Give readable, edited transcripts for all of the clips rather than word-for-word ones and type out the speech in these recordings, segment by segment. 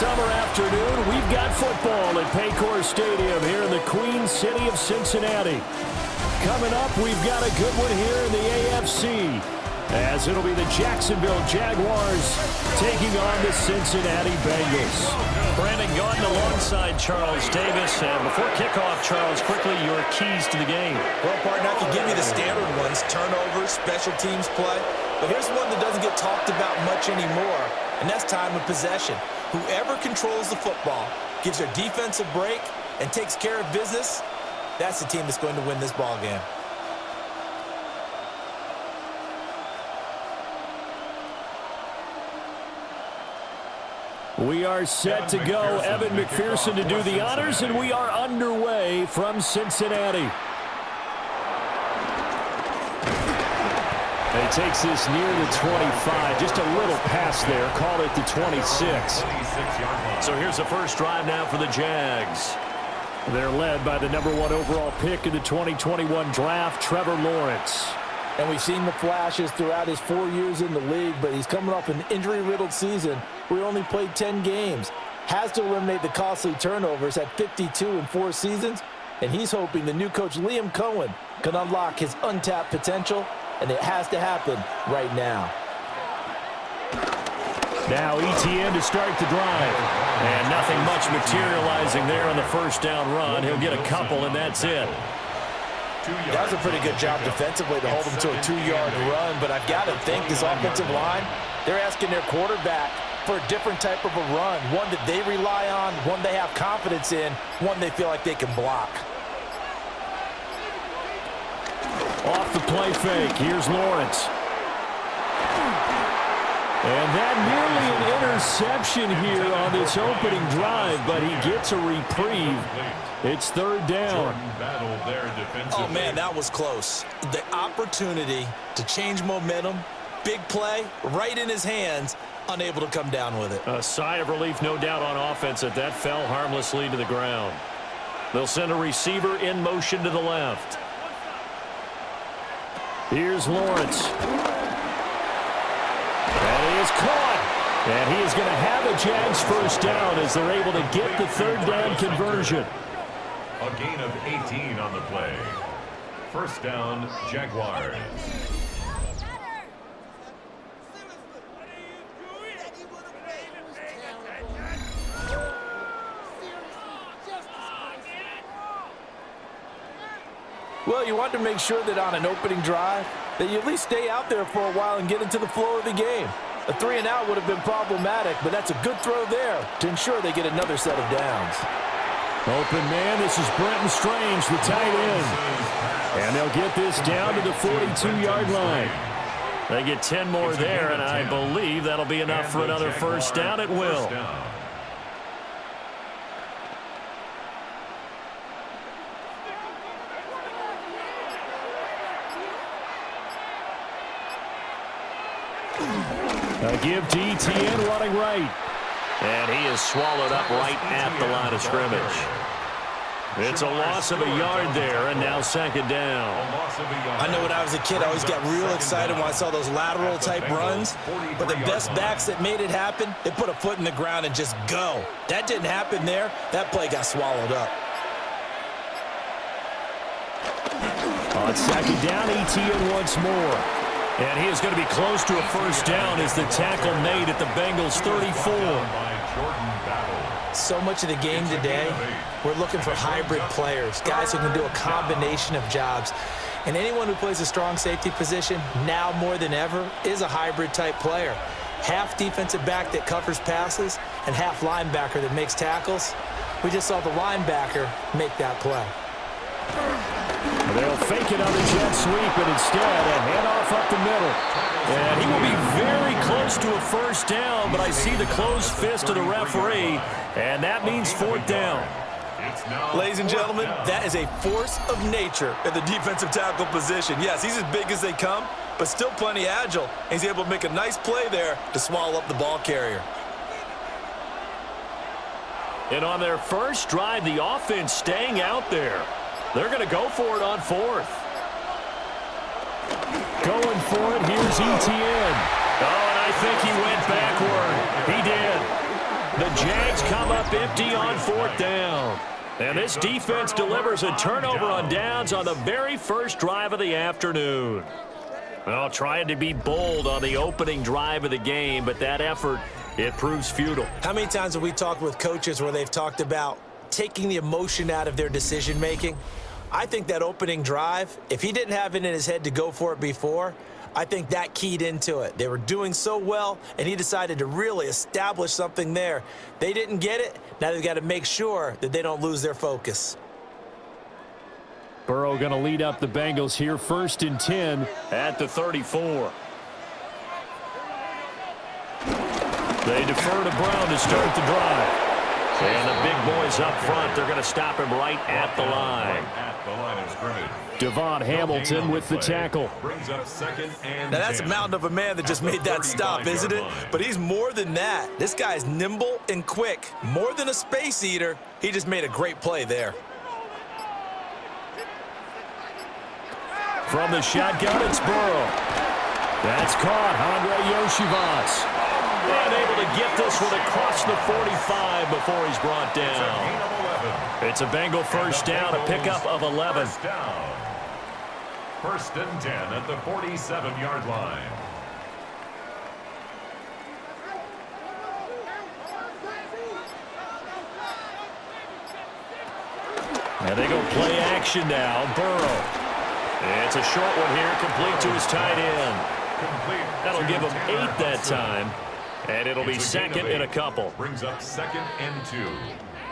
summer afternoon, we've got football at Paycor Stadium here in the Queen City of Cincinnati. Coming up, we've got a good one here in the AFC, as it'll be the Jacksonville Jaguars taking on the Cincinnati Bengals. Brandon Gaudin alongside Charles Davis. And before kickoff, Charles, quickly your keys to the game. Well, partner, I can give you the standard ones, turnovers, special teams play. But here's one that doesn't get talked about much anymore, and that's time of possession. Whoever controls the football, gives their defense a break, and takes care of business, that's the team that's going to win this ball game. We are set to go. Evan McPherson to do the honors, and we are underway from Cincinnati. And he takes this near the 25. Just a little pass there. Call it the 26. So here's the first drive now for the Jags. They're led by the #1 overall pick in the 2021 draft, Trevor Lawrence. And we've seen the flashes throughout his 4 years in the league, but he's coming off an injury-riddled season where he only played 10 games. Has to eliminate the costly turnovers at 52 in 4 seasons, and he's hoping the new coach Liam Cohen can unlock his untapped potential, and it has to happen right now. Now ETN to start the drive. And nothing much materializing there on the first down run. He'll get a couple, and that's it. That was a pretty good job defensively to hold him to a 2-yard run, but I've got to think this offensive line, they're asking their quarterback for a different type of a run, one that they rely on, one they have confidence in, one they feel like they can block. Off the play fake. Here's Lawrence. And that nearly an interception here on this opening drive, but he gets a reprieve. It's third down. Oh, man, that was close. The opportunity to change momentum, big play, right in his hands, unable to come down with it. A sigh of relief, no doubt, on offense that that fell harmlessly to the ground. They'll send a receiver in motion to the left. Here's Lawrence. And he is caught. And he is going to have a Jags first down as they're able to get the third down conversion. A gain of 18 on the play. First down, Jaguars. Well, you want to make sure that on an opening drive that you at least stay out there for a while and get into the flow of the game. A 3-and-out would have been problematic, but that's a good throw there to ensure they get another set of downs. Open man, this is Brenton Strange, the tight end. And they'll get this down to the 42-yard line. They get 10 more there, and I believe that'll be enough for another first down. It will. A give to ETN running right. And he is swallowed up right at the line of scrimmage. It's a loss of a yard there, and now second down. I know when I was a kid, I always got real excited when I saw those lateral-type runs. But the best backs that made it happen, they put a foot in the ground and just go. That didn't happen there. That play got swallowed up. On second down, ETN once more. And he is going to be close to a first down as the tackle made at the Bengals 34. So much of the game today, we're looking for hybrid players, guys who can do a combination of jobs. And anyone who plays a strong safety position, now more than ever, is a hybrid-type player. Half defensive back that covers passes and half linebacker that makes tackles. We just saw the linebacker make that play. They'll fake it on the jet sweep, and instead a handoff up the middle. And he will be very close to a first down, but I see the closed fist of the referee, and that means fourth down. Ladies and gentlemen, that is a force of nature in the defensive tackle position. Yes, he's as big as they come, but still plenty agile. He's able to make a nice play there to swallow up the ball carrier. And on their first drive, the offense staying out there. They're going to go for it on fourth. Going for it, here's ETN. Oh, and I think he went backward. He did. The Jags come up empty on 4th down. And this defense delivers a turnover on downs on the very first drive of the afternoon. Well, trying to be bold on the opening drive of the game, but that effort, it proves futile. How many times have we talked with coaches where they've talked about taking the emotion out of their decision-making? I think that opening drive, if he didn't have it in his head to go for it before, I think that keyed into it. They were doing so well, and he decided to really establish something there. They didn't get it. Now they've got to make sure that they don't lose their focus. Burrow going to lead up the Bengals here, 1st and 10 at the 34. They defer to Brown to start the drive. And the big boys up front, they're going to stop him right at the line. Devon Hamilton with the tackle. Now that's a mountain of a man that just made that stop, isn't it? But he's more than that. This guy's nimble and quick. More than a space eater. He just made a great play there. From the shotgun, it's Burrow. That's caught. Andre Yoshivas. Unable to get this one across the 45 before he's brought down. It's a Bengal first down, a pickup of 11. 1st and 10 at the 47-yard line. And they go play action now. Burrow. It's a short one here, complete to his tight end. That'll give him 8 that time. And it'll be 2nd and a couple. Brings up 2nd and 2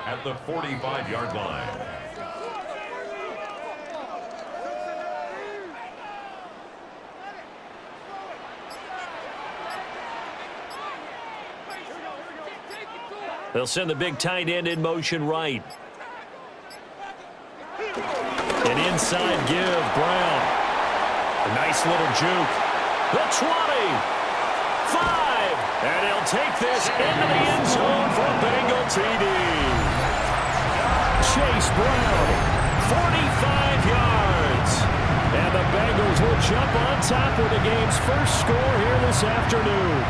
at the 45-yard line. They'll send the big tight end in motion right. An inside give, Brown. A nice little juke. The 20. 5. And he'll take this into the end zone for Bengal TD. Chase Brown, 45 yards. And the Bengals will jump on top with the game's first score here this afternoon.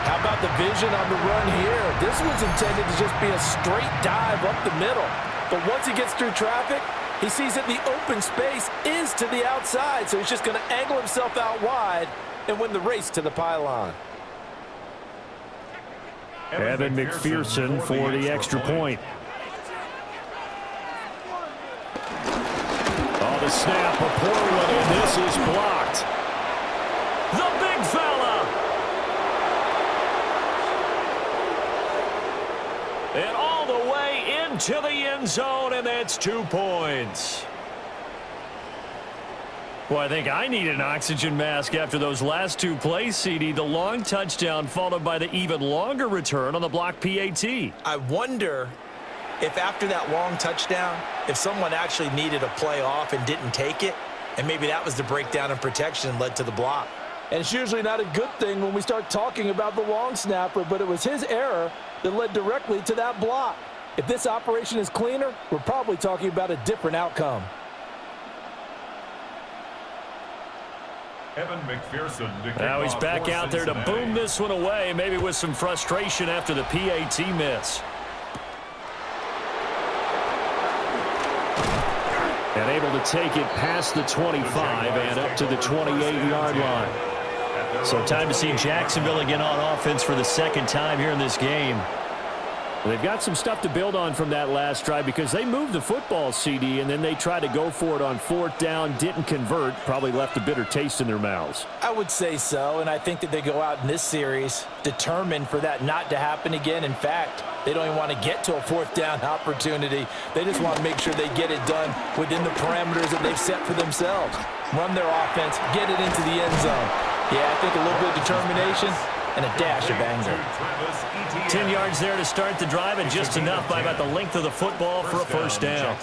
How about the vision on the run here? This one's intended to just be a straight dive up the middle. But once he gets through traffic, he sees that the open space is to the outside, so he's just going to angle himself out wide and win the race to the pylon. Evan McPherson for the extra point. Oh, the snap, a poor one, and this is blocked. The big fella. And all the way into the end zone, and that's 2 points. Well, I think I need an oxygen mask after those last 2 plays, CD. The long touchdown followed by the even longer return on the block PAT. I wonder if after that long touchdown, if someone actually needed a play off and didn't take it, and maybe that was the breakdown in protection and led to the block. And it's usually not a good thing when we start talking about the long snapper, but it was his error that led directly to that block. If this operation is cleaner, we're probably talking about a different outcome. Evan McPherson. Now he's back out there to boom this one away, maybe with some frustration after the PAT miss. And able to take it past the 25 and up to the 28-yard line. So time to see Jacksonville again on offense for the 2nd time here in this game. They've got some stuff to build on from that last drive because they moved the football, CD, and then they tried to go for it on 4th down, didn't convert, probably left a bitter taste in their mouths. I would say so, and I think that they go out in this series determined for that not to happen again. In fact, they don't even want to get to a 4th down opportunity. They just want to make sure they get it done within the parameters that they've set for themselves. Run their offense, get it into the end zone. Yeah, I think a little bit of determination and a dash of anger. 10 yards there to start the drive, and just enough by about the length of the football for a first down.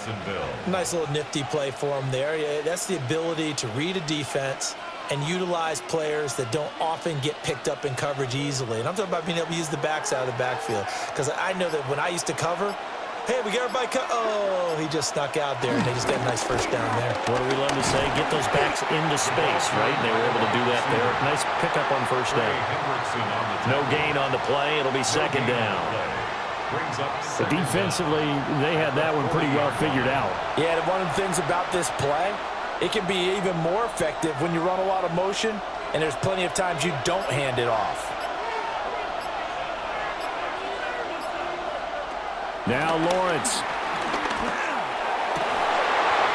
Nice little nifty play for him there. Yeah, that's the ability to read a defense and utilize players that don't often get picked up in coverage easily. And I'm talking about being able to use the backs out of the backfield. Because I know that when I used to cover, hey, we got everybody oh, he just snuck out there, and they just got a nice first down there. What do we love to say? Get those backs into space, right? And they were able to do that there. Nice pickup on first down. No gain on the play. It'll be 2nd down. brings up But defensively, they had that one pretty well figured out. Yeah, and one of the things about this play, it can be even more effective when you run a lot of motion, and there's plenty of times you don't hand it off. Now Lawrence.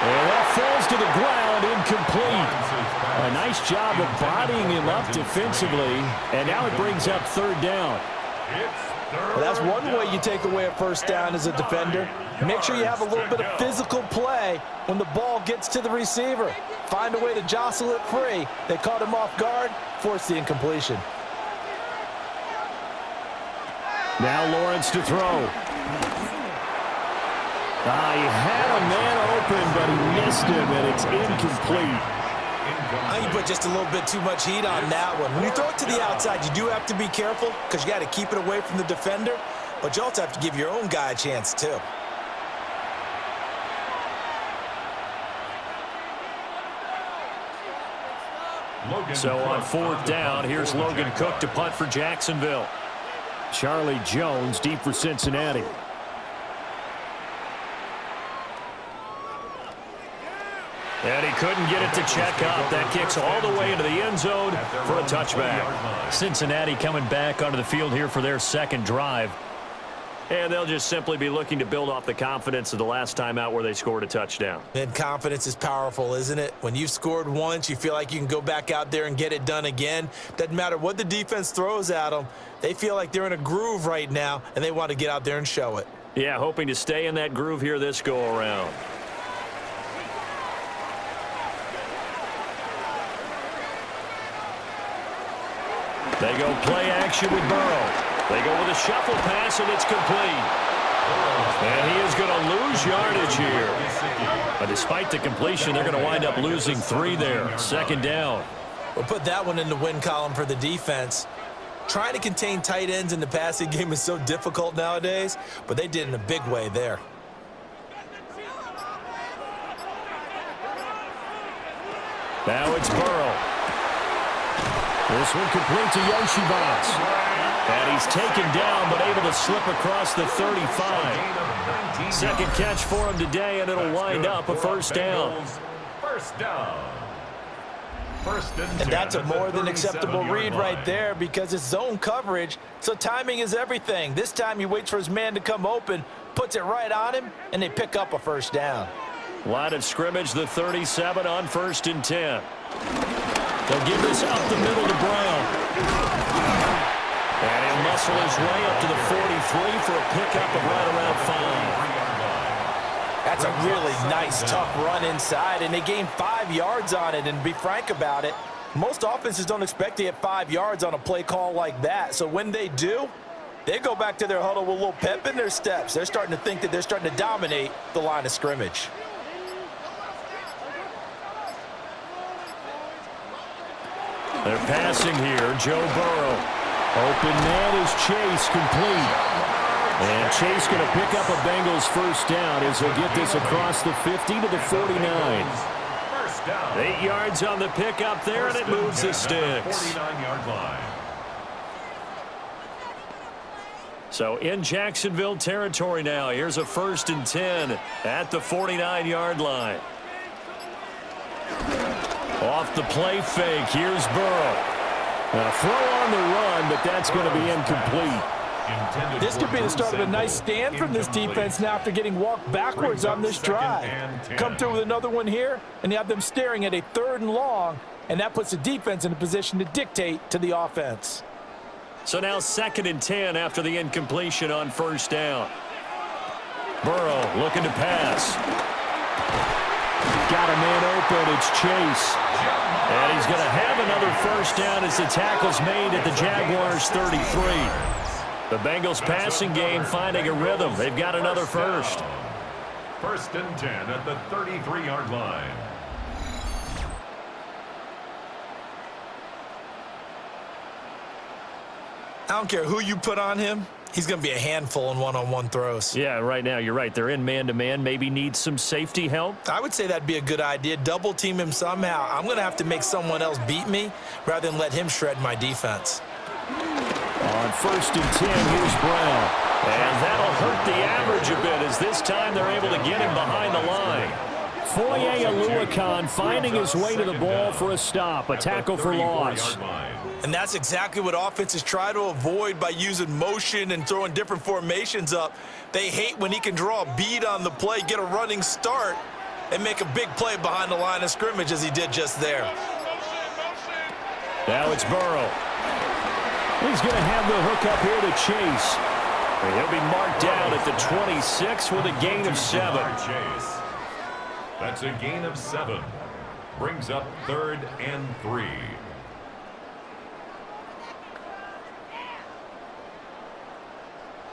And that falls to the ground, incomplete. A nice job of bodying him up defensively, and now it brings up third down. Well, that's one way you take away a first down as a defender. Make sure you have a little bit of physical play when the ball gets to the receiver. Find a way to jostle it free. They caught him off guard, forced the incompletion. Now Lawrence to throw. He had a man open, but he missed him, and it's incomplete. I think you put just a little bit too much heat on that one. When you throw it to the outside, you do have to be careful because you got to keep it away from the defender, but you also have to give your own guy a chance too. So on fourth down, here's Logan Cook to punt for Jacksonville. Charlie Jones deep for Cincinnati. And he couldn't get it to check up. That kicks all the way into the end zone for a touchback. Cincinnati coming back onto the field here for their second drive. And they'll just simply be looking to build off the confidence of the last time out where they scored a touchdown. And confidence is powerful, isn't it? When you've scored once, you feel like you can go back out there and get it done again. Doesn't matter what the defense throws at them. They feel like they're in a groove right now, and they want to get out there and show it. Yeah, hoping to stay in that groove here this go-around. They go play action with Burrow. They go with a shuffle pass, and it's complete. And he is going to lose yardage here. But despite the completion, they're going to wind up losing 3 there. Second down. We'll put that one in the win column for the defense. Trying to contain tight ends in the passing game is so difficult nowadays, but they did it in a big way there. Now it's Burrow. This one complete to Yoshibas. And he's taken down, but able to slip across the 35. Second catch for him today, and it'll wind up a first down. First down. And that's a more than acceptable read right there because it's zone coverage, so timing is everything. This time he waits for his man to come open, puts it right on him, and they pick up a first down. Line of scrimmage, the 37 on 1st and 10. They'll give this up the middle to Brown. And he'll muscle his way up to the 43 for a pickup of right around 5. That's a really nice, tough run inside, and they gained 5 yards on it. And to be frank about it, most offenses don't expect to get 5 yards on a play call like that. So when they do, they go back to their huddle with a little pep in their steps. They're starting to think that they're starting to dominate the line of scrimmage. They're passing here. Joe Burrow. Open man is Chase, complete. And Chase going to pick up a Bengals first down as he'll get this across the 50 to the 49. 8 yards on the pickup there, and it moves the sticks. 49-yard line. So in Jacksonville territory now. Here's a 1st and 10 at the 49-yard line. Off the play fake, here's Burrow. A throw on the run, but that's going to be incomplete. This could be the start of a nice stand from this defense now after getting walked backwards on this drive. Come through with another one here, and you have them staring at a 3rd and long, and that puts the defense in a position to dictate to the offense. So now 2nd and 10 after the incompletion on 1st down. Burrow looking to pass. Got a man open. It's Chase. And he's going to have another first down as the tackle's made at the Jaguars 33. The Bengals passing game finding a rhythm. They've got another first. 1st and 10 at the 33-yard line. I don't care who you put on him. He's going to be a handful in one-on-one throws. Yeah, right now, you're right. They're in man-to-man. Maybe need some safety help. I would say that'd be a good idea. Double team him somehow. I'm going to have to make someone else beat me rather than let him shred my defense. On 1st and 10, here's Brown. And that'll hurt the average a bit as this time they're able to get him behind the line. Foye Oluokun finding his way to the ball for a stop, a tackle for loss. And that's exactly what offenses try to avoid by using motion and throwing different formations up. They hate when he can draw a bead on the play, get a running start, and make a big play behind the line of scrimmage as he did just there. Now it's Burrow. He's going to have the hook up here to Chase. He'll be marked down at the 26 with a gain of 7. That's a gain of 7. Brings up 3rd and 3.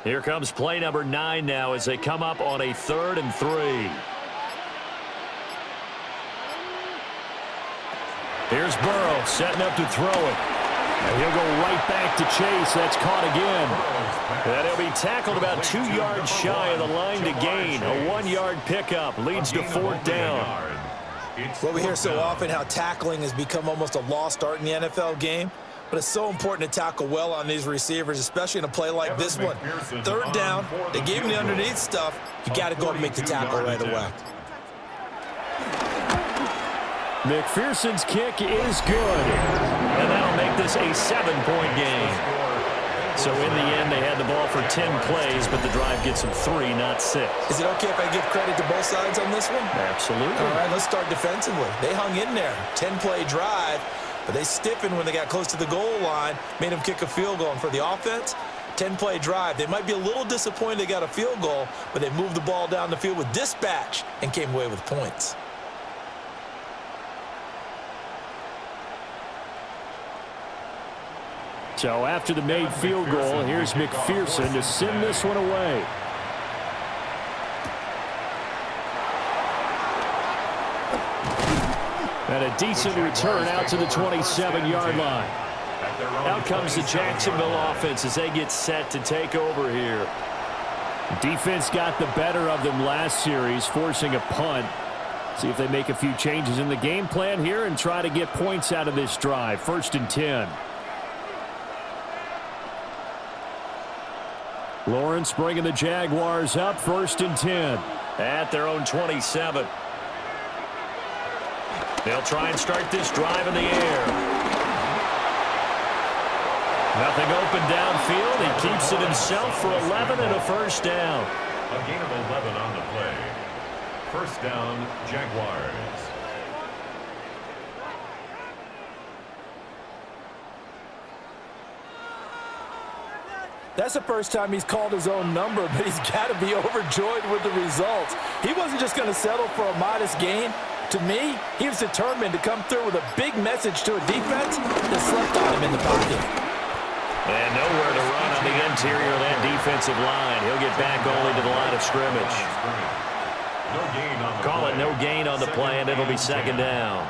Here comes play number 9 now as they come up on a 3rd and 3. Here's Burrow setting up to throw it. And he'll go right back to Chase. That's caught again. And he'll be tackled about 2 yards shy of the line to gain. A 1-yard pickup leads to 4th down. Well, we hear so often how tackling has become almost a lost art in the NFL game. But it's so important to tackle well on these receivers, especially in a play like this one. 3rd down, they gave him the underneath stuff. You got to go up and make the tackle right away. McPherson's kick is good. And that'll make this a 7-point game. So in the end, they had the ball for 10 plays, but the drive gets them 3, not 6. Is it okay if I give credit to both sides on this one? Absolutely. All right, let's start defensively. They hung in there. 10-play drive, but they stiffened when they got close to the goal line, made them kick a field goal. And for the offense, 10-play drive. They might be a little disappointed they got a field goal, but they moved the ball down the field with dispatch and came away with points. So after the made field goal, here's McPherson to send this one away. And a decent return out to the 27-yard line. Out comes the Jacksonville offense as they get set to take over here. Defense got the better of them last series, forcing a punt. See if they make a few changes in the game plan here and try to get points out of this drive. 1st and 10. Lawrence bringing the Jaguars up, 1st and 10. At their own 27. They'll try and start this drive in the air. Nothing open downfield. He keeps it himself for 11 and a 1st down. A gain of 11 on the play. 1st down, Jaguars. That's the first time he's called his own number, but he's got to be overjoyed with the results. He wasn't just going to settle for a modest gain. To me, he was determined to come through with a big message to a defense that slept on him in the pocket. And nowhere to run on the interior of that defensive line. He'll get back only to the line of scrimmage. Call it no gain on the play, and it'll be 2nd down.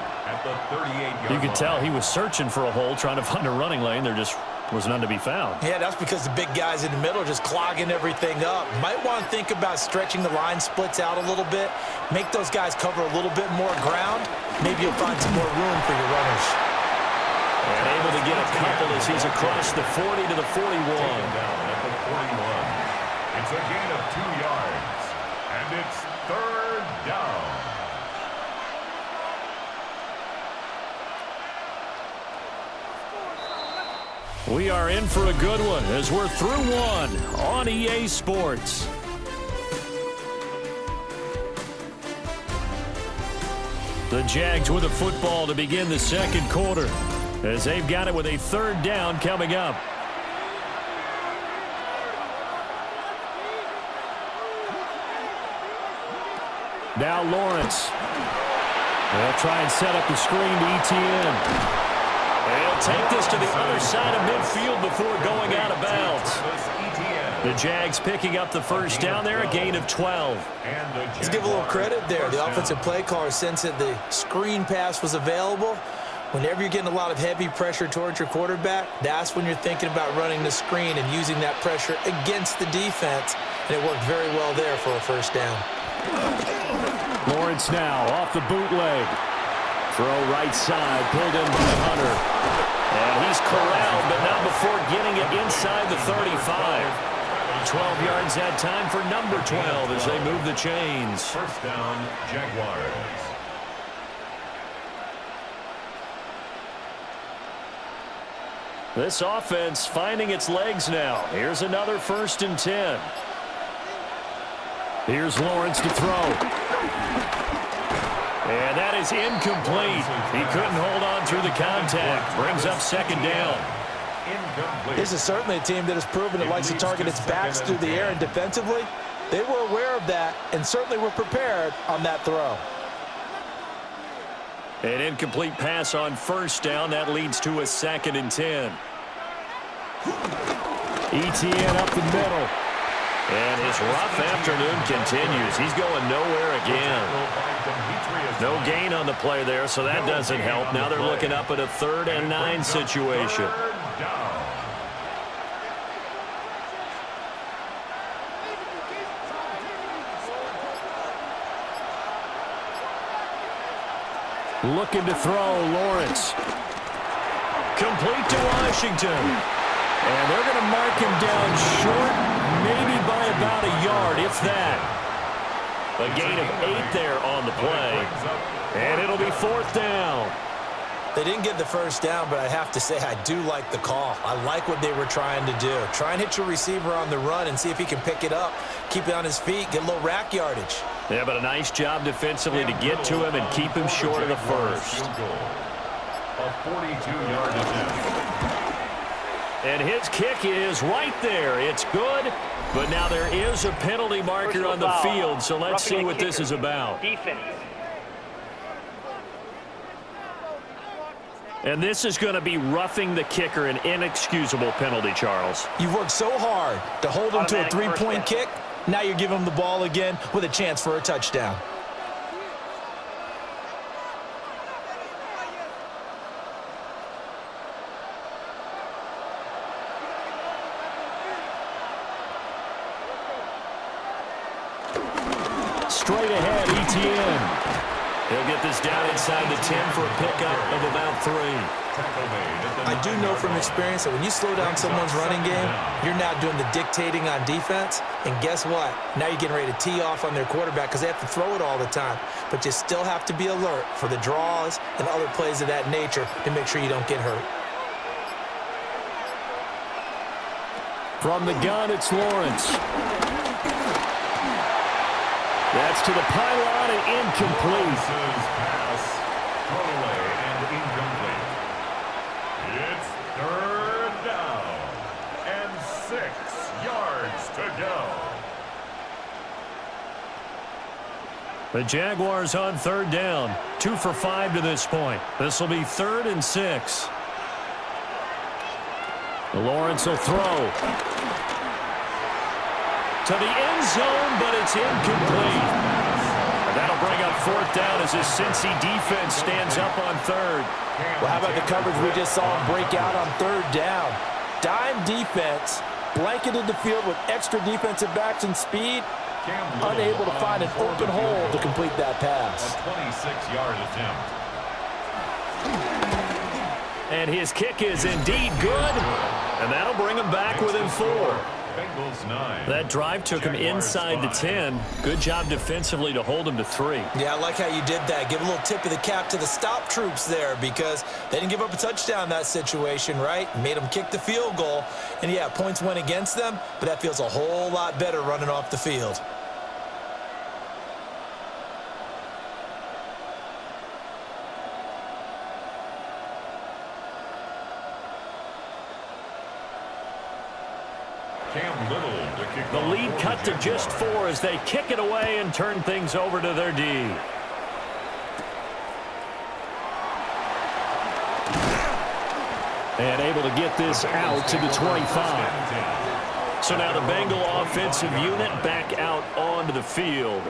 You could tell he was searching for a hole, trying to find a running lane. There just was none to be found. Yeah, that's because the big guys in the middle are just clogging everything up. Might want to think about stretching the line splits out a little bit. Make those guys cover a little bit more ground. Maybe you'll find some more room for your runners. And able to get a couple as he's across the 40 to the 41. Down at the 41. It's a gain of 2 yards. And it's 3rd down. We are in for a good one as we're through one on EA Sports. The Jags with a football to begin the 2nd quarter as they've got it with a 3rd down coming up. Now Lawrence. They'll try and set up the screen to ETN. They'll take this to the other side of midfield before going out of bounds. The Jags picking up the 1st down there, a gain of 12. Let's give a little credit there. The offensive play caller sensed that the screen pass was available. Whenever you're getting a lot of heavy pressure towards your quarterback, that's when you're thinking about running the screen and using that pressure against the defense. And it worked very well there for a 1st down. Lawrence now off the bootleg. Throw right side, pulled in by Hunter. And he's corralled, but not before getting it inside the 35. up 12 yards that time for number 12 as they move the chains. First down, Jaguars. This offense finding its legs now. Here's another 1st and 10. Here's Lawrence to throw. And that is incomplete. He couldn't hold on through the contact. Brings up 2nd down. This is certainly a team that has proven it likes to target its backs through the air, and defensively, they were aware of that and certainly were prepared on that throw. An incomplete pass on 1st down. That leads to a 2nd and 10. ETN up the middle. And his rough afternoon continues. He's going nowhere again. No gain on the play there, so that doesn't help. Now they're looking up at a 3rd and 9 situation. Looking to throw, Lawrence. Complete to Washington. And they're going to mark him down short, maybe by about a yard, if that. A gain of 8 there on the play. And it'll be 4th down. They didn't get the 1st down, but I have to say I do like the call. I like what they were trying to do. Try and hit your receiver on the run and see if he can pick it up, keep it on his feet, get a little rack yardage. Yeah, but a nice job defensively to get to him and keep him short of the 1st. A 42-yard attempt. And his kick is right there. It's good, but now there is a penalty marker on the field, so let's see what this is about. And this is going to be roughing the kicker, an inexcusable penalty, Charles. You've worked so hard to hold him to a 3-point kick. Now you're giving him the ball again with a chance for a touchdown. Straight ahead, ETN. He'll get this down inside the 10 for a pickup of about 3. I do know from experience that when you slow down someone's running game, you're now doing the dictating on defense. And guess what? Now you're getting ready to tee off on their quarterback because they have to throw it all the time. But you still have to be alert for the draws and other plays of that nature to make sure you don't get hurt. From the gun, it's Lawrence. That's to the pylon and incomplete. Pass, thrown away and incomplete. It's 3rd down and 6 yards to go. The Jaguars on 3rd down. 2 for 5 to this point. This will be 3rd and 6. Lawrence will throw. To the end zone, but it's incomplete. That'll bring up 4th down as his Cincy defense stands up on 3rd. Well, how about the coverage we just saw him break out on 3rd down? Dime defense, blanketed the field with extra defensive backs and speed, unable to find an open hole to complete that pass. A 26-yard attempt. And his kick is indeed good, and that'll bring him back within 4. Bengals 9. That drive took him inside the 10. Good job defensively to hold him to 3. Yeah, I like how you did that. Give a little tip of the cap to the stop troops there because they didn't give up a touchdown in that situation, right? Made them kick the field goal. And, yeah, points went against them, but that feels a whole lot better running off the field. The lead cut to just 4 as they kick it away and turn things over to their D. And able to get this out to the 25. So now the Bengal offensive unit back out onto the field.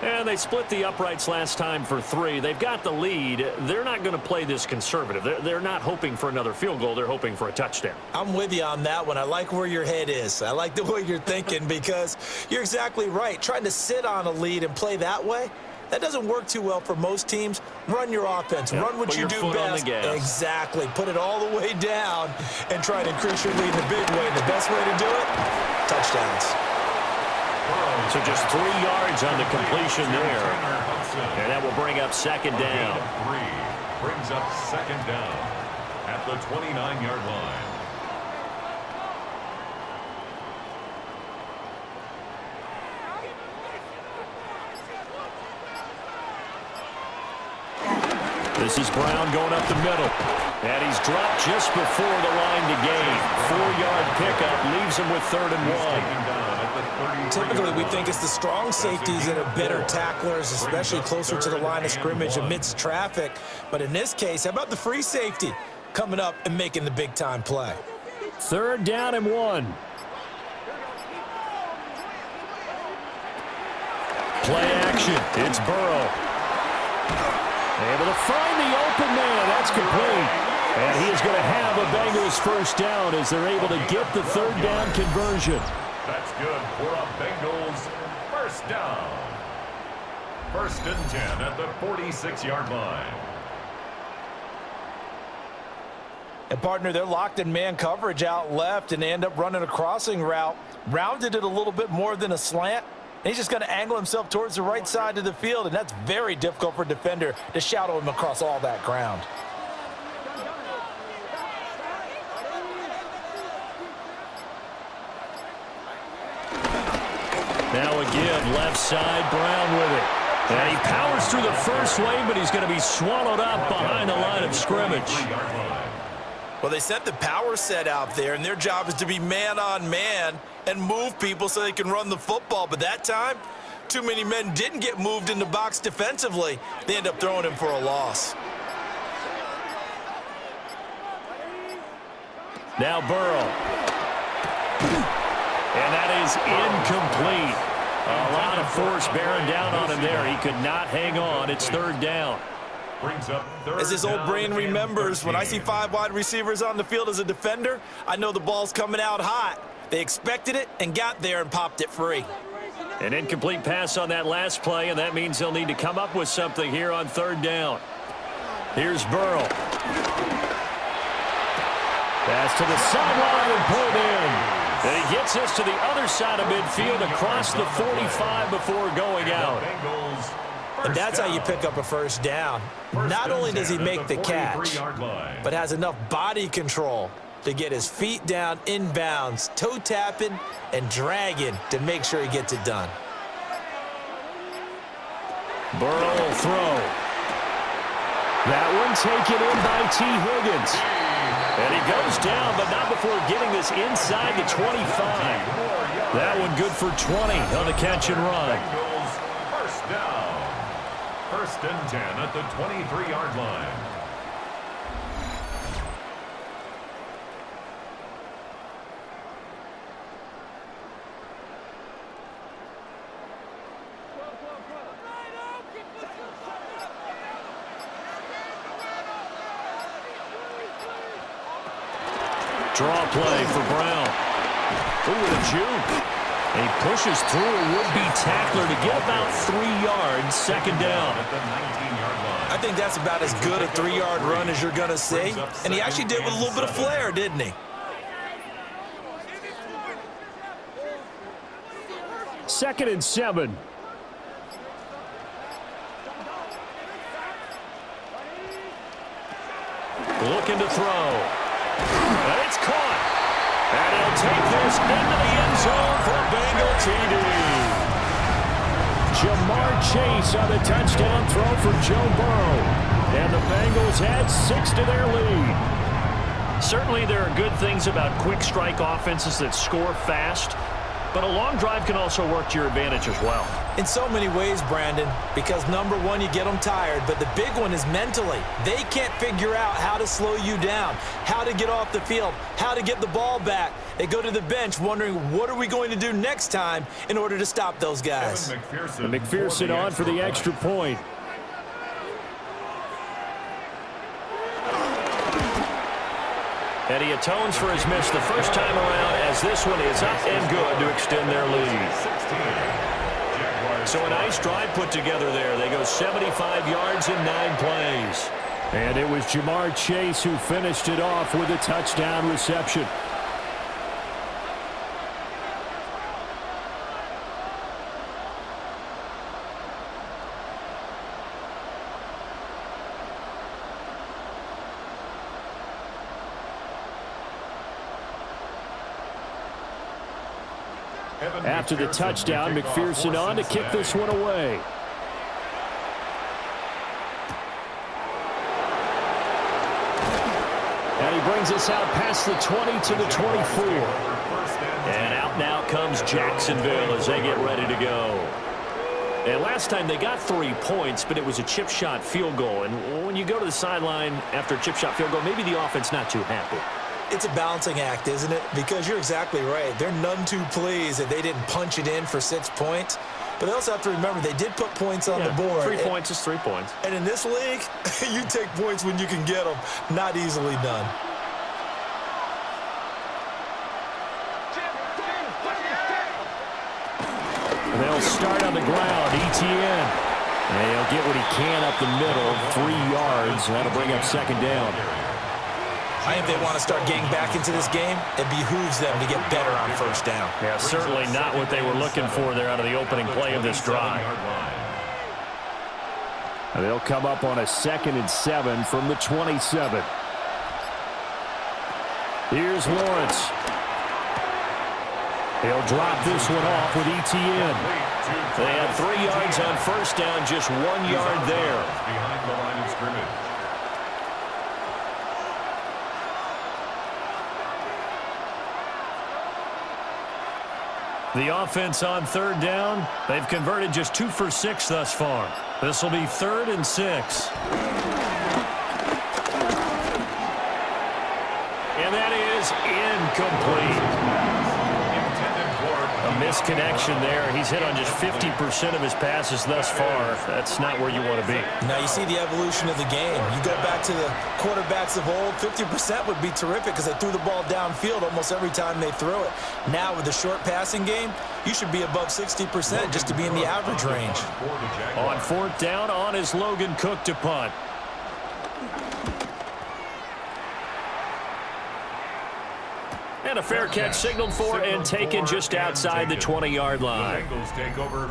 And they split the uprights last time for 3. They've got the lead. They're not going to play this conservative. They're not hoping for another field goal. They're hoping for a touchdown. I'm with you on that one. I like where your head is. I like the way you're thinking because you're exactly right. Trying to sit on a lead and play that way, That doesn't work too well for most teams. Run your offense. Run what you do best. Exactly. Put it all the way down and try to increase your lead in a big way. The best way to do it, touchdowns. So just 3 yards on the completion there. And that will bring up second down. Brings up second down at the 29-yard line. This is Brown going up the middle. And he's dropped just before the line to gain. 4-yard pickup leaves him with 3rd and 1. Typically, we think it's the strong safeties that are better tacklers, especially closer to the line of scrimmage amidst traffic. But in this case, how about the free safety coming up and making the big-time play? 3rd down and 1. Play action. It's Burrow. Able to find the open man. That's complete. And he is going to have a Bengals first down as they're able to get the 3rd down conversion. That's good for a Bengals first down. 1st and 10 at the 46-yard line. And, partner, they're locked in man coverage out left, and they end up running a crossing route. Rounded it a little bit more than a slant. And he's just going to angle himself towards the right side of the field, and that's very difficult for a defender to shadow him across all that ground. Now again, left side, Brown with it. And he powers through the first wave, but he's going to be swallowed up behind the line of scrimmage. Well, they sent the power set out there, and their job is to be man-on-man and move people so they can run the football. But that time, too many men didn't get moved in the box defensively. They end up throwing him for a loss. Now Burrow. And that is incomplete. A lot of force bearing down on him there. He could not hang on. It's 3rd down. As his old brain remembers, when I see 5 wide receivers on the field as a defender, I know the ball's coming out hot. They expected it and got there and popped it free. An incomplete pass on that last play, and that means they'll need to come up with something here on 3rd down. Here's Burrow. Pass to the sideline and pulled in. And he gets us to the other side of midfield across the 45 before going out. And that's how you pick up a first down. Not only does he make the catch, but has enough body control to get his feet down inbounds, toe tapping and dragging to make sure he gets it done. Burrow will throw. That one taken in by T. Higgins. And he goes down, but not before getting this inside the 25. That one good for 20 on the catch and run. First down. 1st and 10 at the 23-yard line. Draw play for Brown. Ooh, a juke. And he pushes through a would-be tackler to get about 3 yards, 2nd down. I think that's about as good a 3-yard run as you're going to see. And he actually did with a little bit of flair, didn't he? 2nd and 7. Looking to throw. And it's caught. And he'll take this into the end zone for a Bengal TD. Jamar Chase on the touchdown throw for Joe Burrow. And the Bengals add 6 to their lead. Certainly there are good things about quick strike offenses that score fast, but a long drive can also work to your advantage as well. In so many ways, Brandon, because number one, you get them tired, but the big one is mentally. They can't figure out how to slow you down, how to get off the field, how to get the ball back. They go to the bench wondering, what are we going to do next time in order to stop those guys? McPherson on for the extra point. And he atones for his miss the first time around as this one is up and good to extend their lead. So a nice drive put together there. They go 75 yards in 9 plays. And it was Jamar Chase who finished it off with a touchdown reception. After the touchdown, McPherson on to kick this one away. And he brings us out past the 20 to the 24. And out now comes Jacksonville as they get ready to go. And last time they got 3 points, but it was a chip shot field goal. And when you go to the sideline after a chip shot field goal, maybe the offense not too happy. It's a balancing act, isn't it? Because you're exactly right. They're none too pleased that they didn't punch it in for 6 points. But they also have to remember they did put points on the board. 3 points is 3 points. And in this league, you take points when you can get them. Not easily done. They'll start on the ground. Etienne. And he'll get what he can up the middle. 3 yards. That'll bring up second down. I think they want to start getting back into this game. It behooves them to get better on first down. Yeah, certainly not what they were looking for there out of the opening play of this drive. And they'll come up on a 2nd and 7 from the 27. Here's Lawrence. He'll drop this one off with Etienne. They had 3 yards on first down, just 1 yard there. Behind the line of scrimmage. The offense on 3rd down, they've converted just 2 for 6 thus far. This will be 3rd and 6. And that is incomplete. A misconnection there. He's hit on just 50% of his passes thus far. That's not where you want to be. Now you see the evolution of the game. You go back to the quarterbacks of old, 50% would be terrific because they threw the ball downfield almost every time they threw it. Now with the short passing game, you should be above 60% just to be in the average range. On 4th down, on is Logan Cook to punt. And a fair catch signaled for and taken just outside the 20-yard line.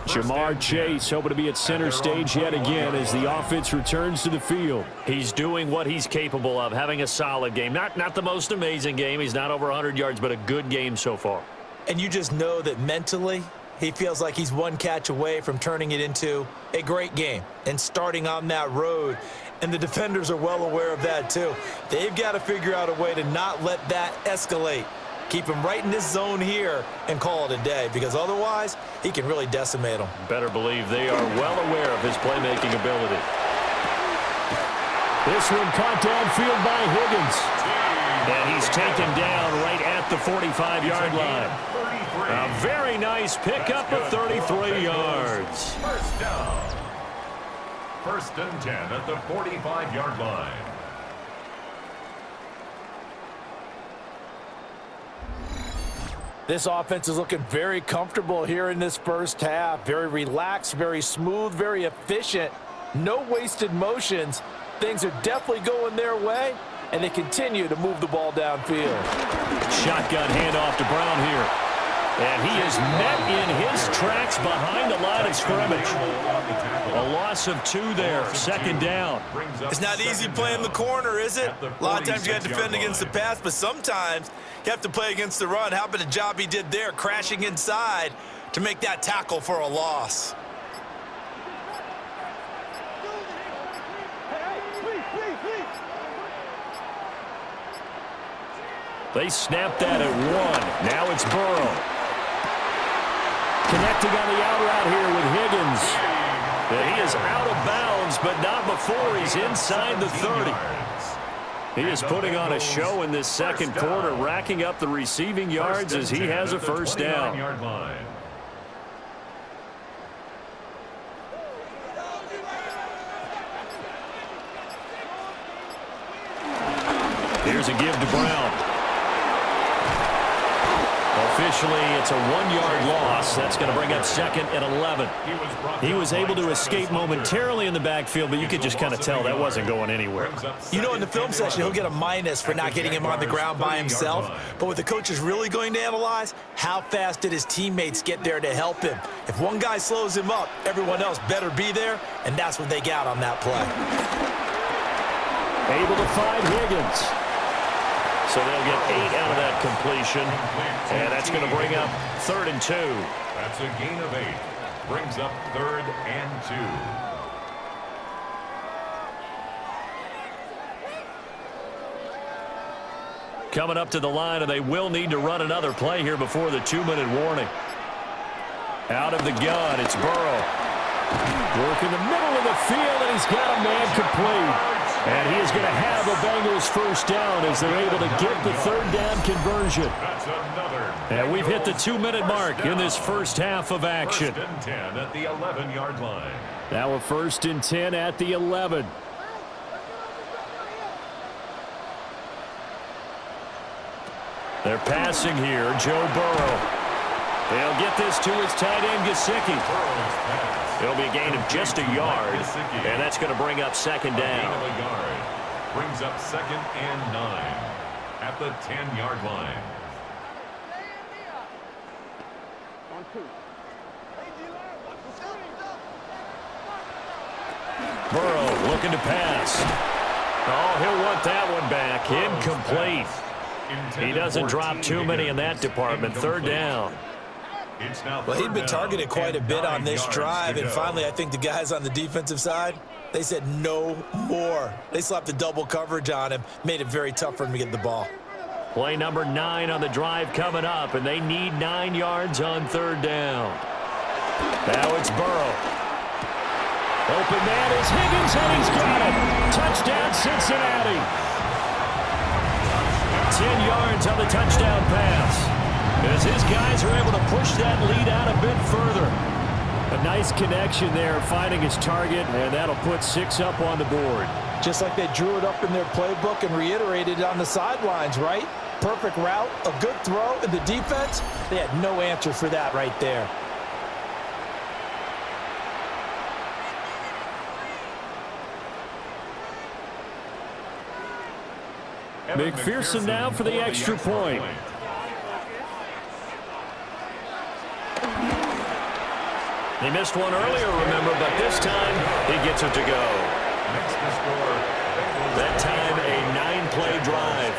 Jamar Chase hoping to be at center stage yet again as the offense returns to the field. He's doing what he's capable of, having a solid game. Not the most amazing game. He's not over 100 yards, but a good game so far. And you just know that mentally he feels like he's 1 catch away from turning it into a great game and starting on that road. And the defenders are well aware of that too. They've got to figure out a way to not let that escalate. Keep him right in this zone here and call it a day, because otherwise he can really decimate them. Better believe they are well aware of his playmaking ability. This one caught downfield by Higgins. And he's taken down right at the 45-yard line. A very nice pickup of 33 yards. First down. 1st and 10 at the 45-yard line. This offense is looking very comfortable here in this first half. Very relaxed, very smooth, very efficient. No wasted motions. Things are definitely going their way, and they continue to move the ball downfield. Shotgun handoff to Brown here. And he is met in his tracks behind the line of scrimmage. A loss of 2 there, 2nd down. It's not easy playing the corner, is it? A lot of times you got to defend against the pass, but sometimes you have to play against the run. How about the job he did there, crashing inside to make that tackle for a loss? They snapped that at 1. Now it's Burrow. Connecting on the out route here with Higgins. And he is out of bounds, but not before he's inside the 30. He is putting on a show in this 2nd quarter, racking up the receiving yards as he has a first down. Here's a give to Brown. Officially, it's a 1-yard loss. That's going to bring up 2nd and 11. He was able to escape momentarily in the backfield, but you could just kind of tell that wasn't going anywhere. You know, in the film session, he'll get a minus for not getting him on the ground by himself. But what the coach is really going to analyze, how fast did his teammates get there to help him? If one guy slows him up, everyone else better be there, and that's what they got on that play. Able to find Higgins. So they'll get 8 out of that completion, and that's going to bring up 3rd and 2. That's a gain of 8. Brings up 3rd and 2. Coming up to the line, and they will need to run another play here before the 2-minute warning. Out of the gun, it's Burrow. Work in the middle of the field, and he's got a man complete. And he is going to have a Bengals first down as they're able to get the 3rd down conversion. That's another. And we've hit the 2-minute mark in this first half of action. 1st and 10 at the 11-yard line. Now a 1st and 10 at the 11. They're passing here. Joe Burrow. They'll get this to his tight end, Gesicki. It'll be a gain of just a yard, and that's going to bring up 2nd down. Brings up 2nd and 9 at the 10-yard line. Burrow looking to pass. Oh, he'll want that one back. Incomplete. He doesn't drop too many in that department. 3rd down. Well, he'd been targeted quite a bit on this drive, and finally I think the guys on the defensive side, they said no more. They slapped the double coverage on him, made it very tough for him to get the ball. Play number 9 on the drive coming up, and they need 9 yards on 3rd down. Now it's Burrow. Open man is Higgins, and he's got it. Touchdown, Cincinnati. 10 yards on the touchdown pass. As his guys are able to push that lead out a bit further. A nice connection there, finding his target, and that'll put 6 up on the board. Just like they drew it up in their playbook and reiterated it on the sidelines, right? Perfect route, a good throw, and the defense, they had no answer for that right there. McPherson now for the extra point. He missed one earlier, remember, but this time he gets it to go. That time a 9-play drive.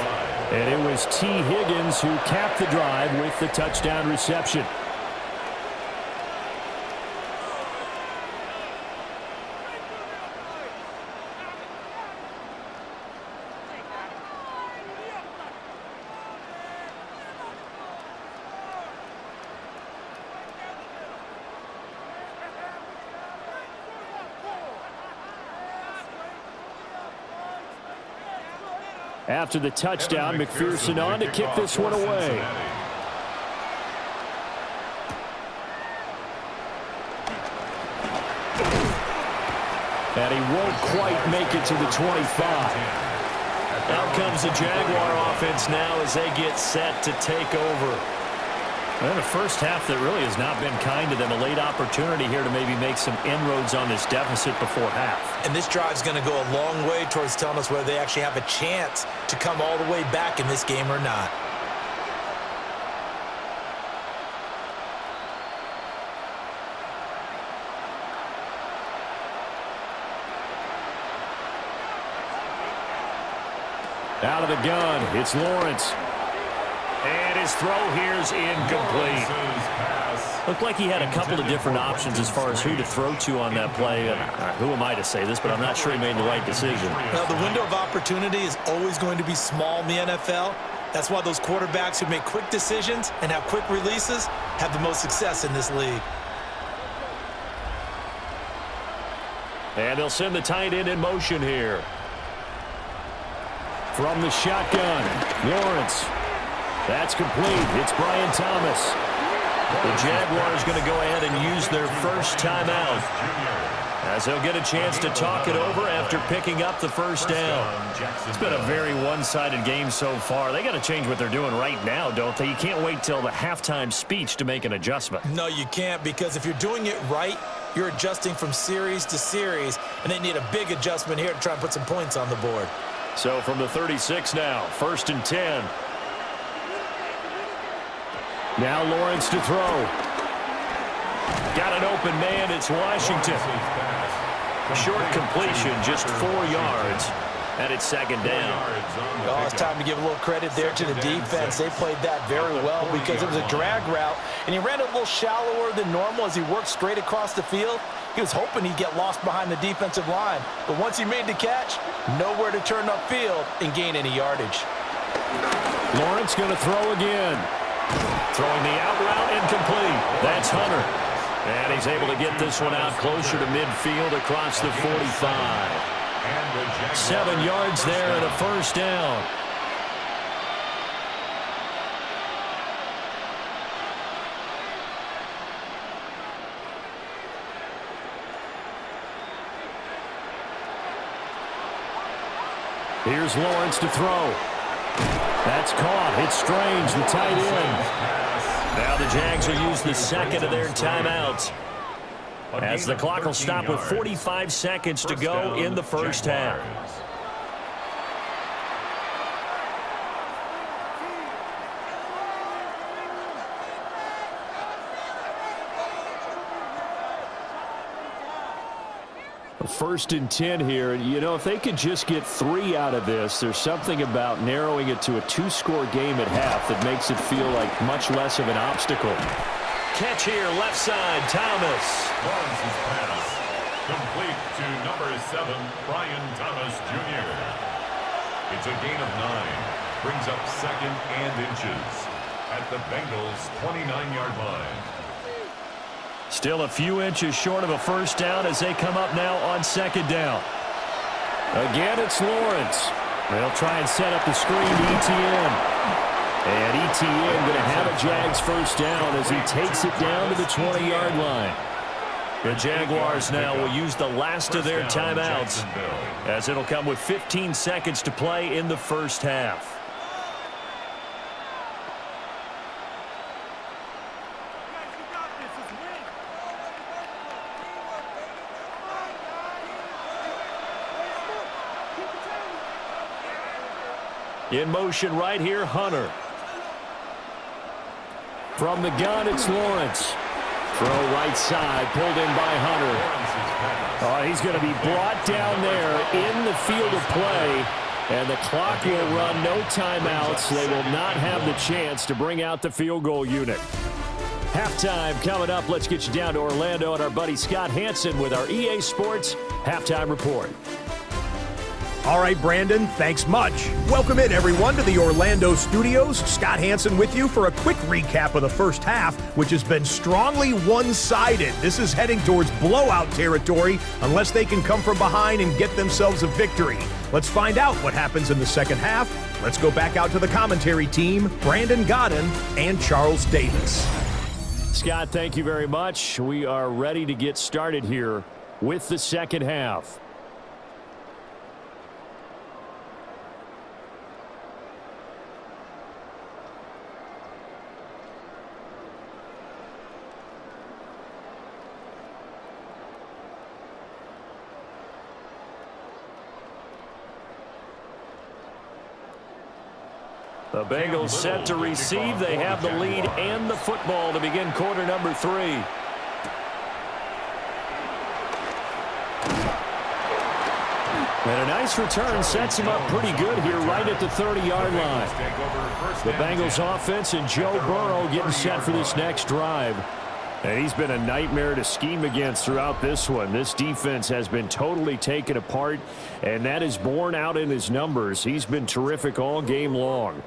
And it was T. Higgins who capped the drive with the touchdown reception. After the touchdown, McPherson on to kick this one away. And he won't quite make it to the 25. Out comes the Jaguar offense now as they get set to take over. Well, the first half that really has not been kind to them. A late opportunity here to maybe make some inroads on this deficit before half. And this drive's going to go a long way towards telling us whether they actually have a chance to come all the way back in this game or not. Out of the gun, it's Lawrence. And his throw here is incomplete. Looked like he had a couple of different options as far as who to throw to on that play. Who am I to say this, but I'm not sure he made the right decision. Now, the window of opportunity is always going to be small in the NFL. That's why those quarterbacks who make quick decisions and have quick releases have the most success in this league. And they'll send the tight end in motion here. From the shotgun, Lawrence. That's complete. It's Brian Thomas. The Jaguars going to go ahead and use their first timeout, as they'll get a chance to talk it over after picking up the first down. It's been a very one-sided game so far. They got to change what they're doing right now, don't they? You can't wait till the halftime speech to make an adjustment. No, you can't, because if you're doing it right, you're adjusting from series to series, and they need a big adjustment here to try and put some points on the board. So from the 36 now, 1st and 10. Now Lawrence to throw. Got an open man. It's Washington. Short completion, just 4 yards. And it's 2nd down. Oh, it's time to give a little credit there to the defense. They played that very well because it was a drag route, and he ran it a little shallower than normal as he worked straight across the field. He was hoping he'd get lost behind the defensive line. But once he made the catch, nowhere to turn upfield and gain any yardage. Lawrence going to throw again. Throwing the out route, incomplete. That's Hunter. And he's able to get this one out closer to midfield across the 45. 7 yards there and a 1st down. Here's Lawrence to throw. That's caught. It's Strange, the tight end. Now the Jags will use the 2nd of their timeouts, as the clock will stop with 45 seconds to go in the first half. First and 10 here. You know, if they could just get 3 out of this, there's something about narrowing it to a 2-score game at half that makes it feel like much less of an obstacle. Catch here, left side, Thomas. Lawrence's pass complete to number 7, Brian Thomas Jr. It's a gain of 9. Brings up 2nd and inches at the Bengals' 29-yard line. Still a few inches short of a 1st down as they come up now on 2nd down. Again, it's Lawrence. They'll try and set up the screen to ETN. And ETN going to have a Jags 1st down as he takes it down to the 20-yard line. The Jaguars now will use the last of their timeouts, as it'll come with 15 seconds to play in the first half. In motion right here, Hunter. From the gun, it's Lawrence. Throw right side, pulled in by Hunter. Oh, he's going to be brought down there in the field of play, and the clock will run, no timeouts. They will not have the chance to bring out the field goal unit. Halftime coming up. Let's get you down to Orlando and our buddy Scott Hansen with our EA Sports Halftime Report. All right, Brandon, thanks much. Welcome in, everyone, to the Orlando studios. Scott Hansen with you for a quick recap of the first half, which has been strongly one-sided. This is heading towards blowout territory unless they can come from behind and get themselves a victory. Let's find out what happens in the second half. Let's go back out to the commentary team, Brandon Godden and Charles Davis. Scott, thank you very much. We are ready to get started here with the second half. The Bengals set to receive. They have the lead and the football to begin quarter number 3. And a nice return sets him up pretty good here right at the 30-yard line. The Bengals offense and Joe Burrow getting set for this next drive. And he's been a nightmare to scheme against throughout this one. This defense has been totally taken apart, and that is borne out in his numbers. He's been terrific all game long.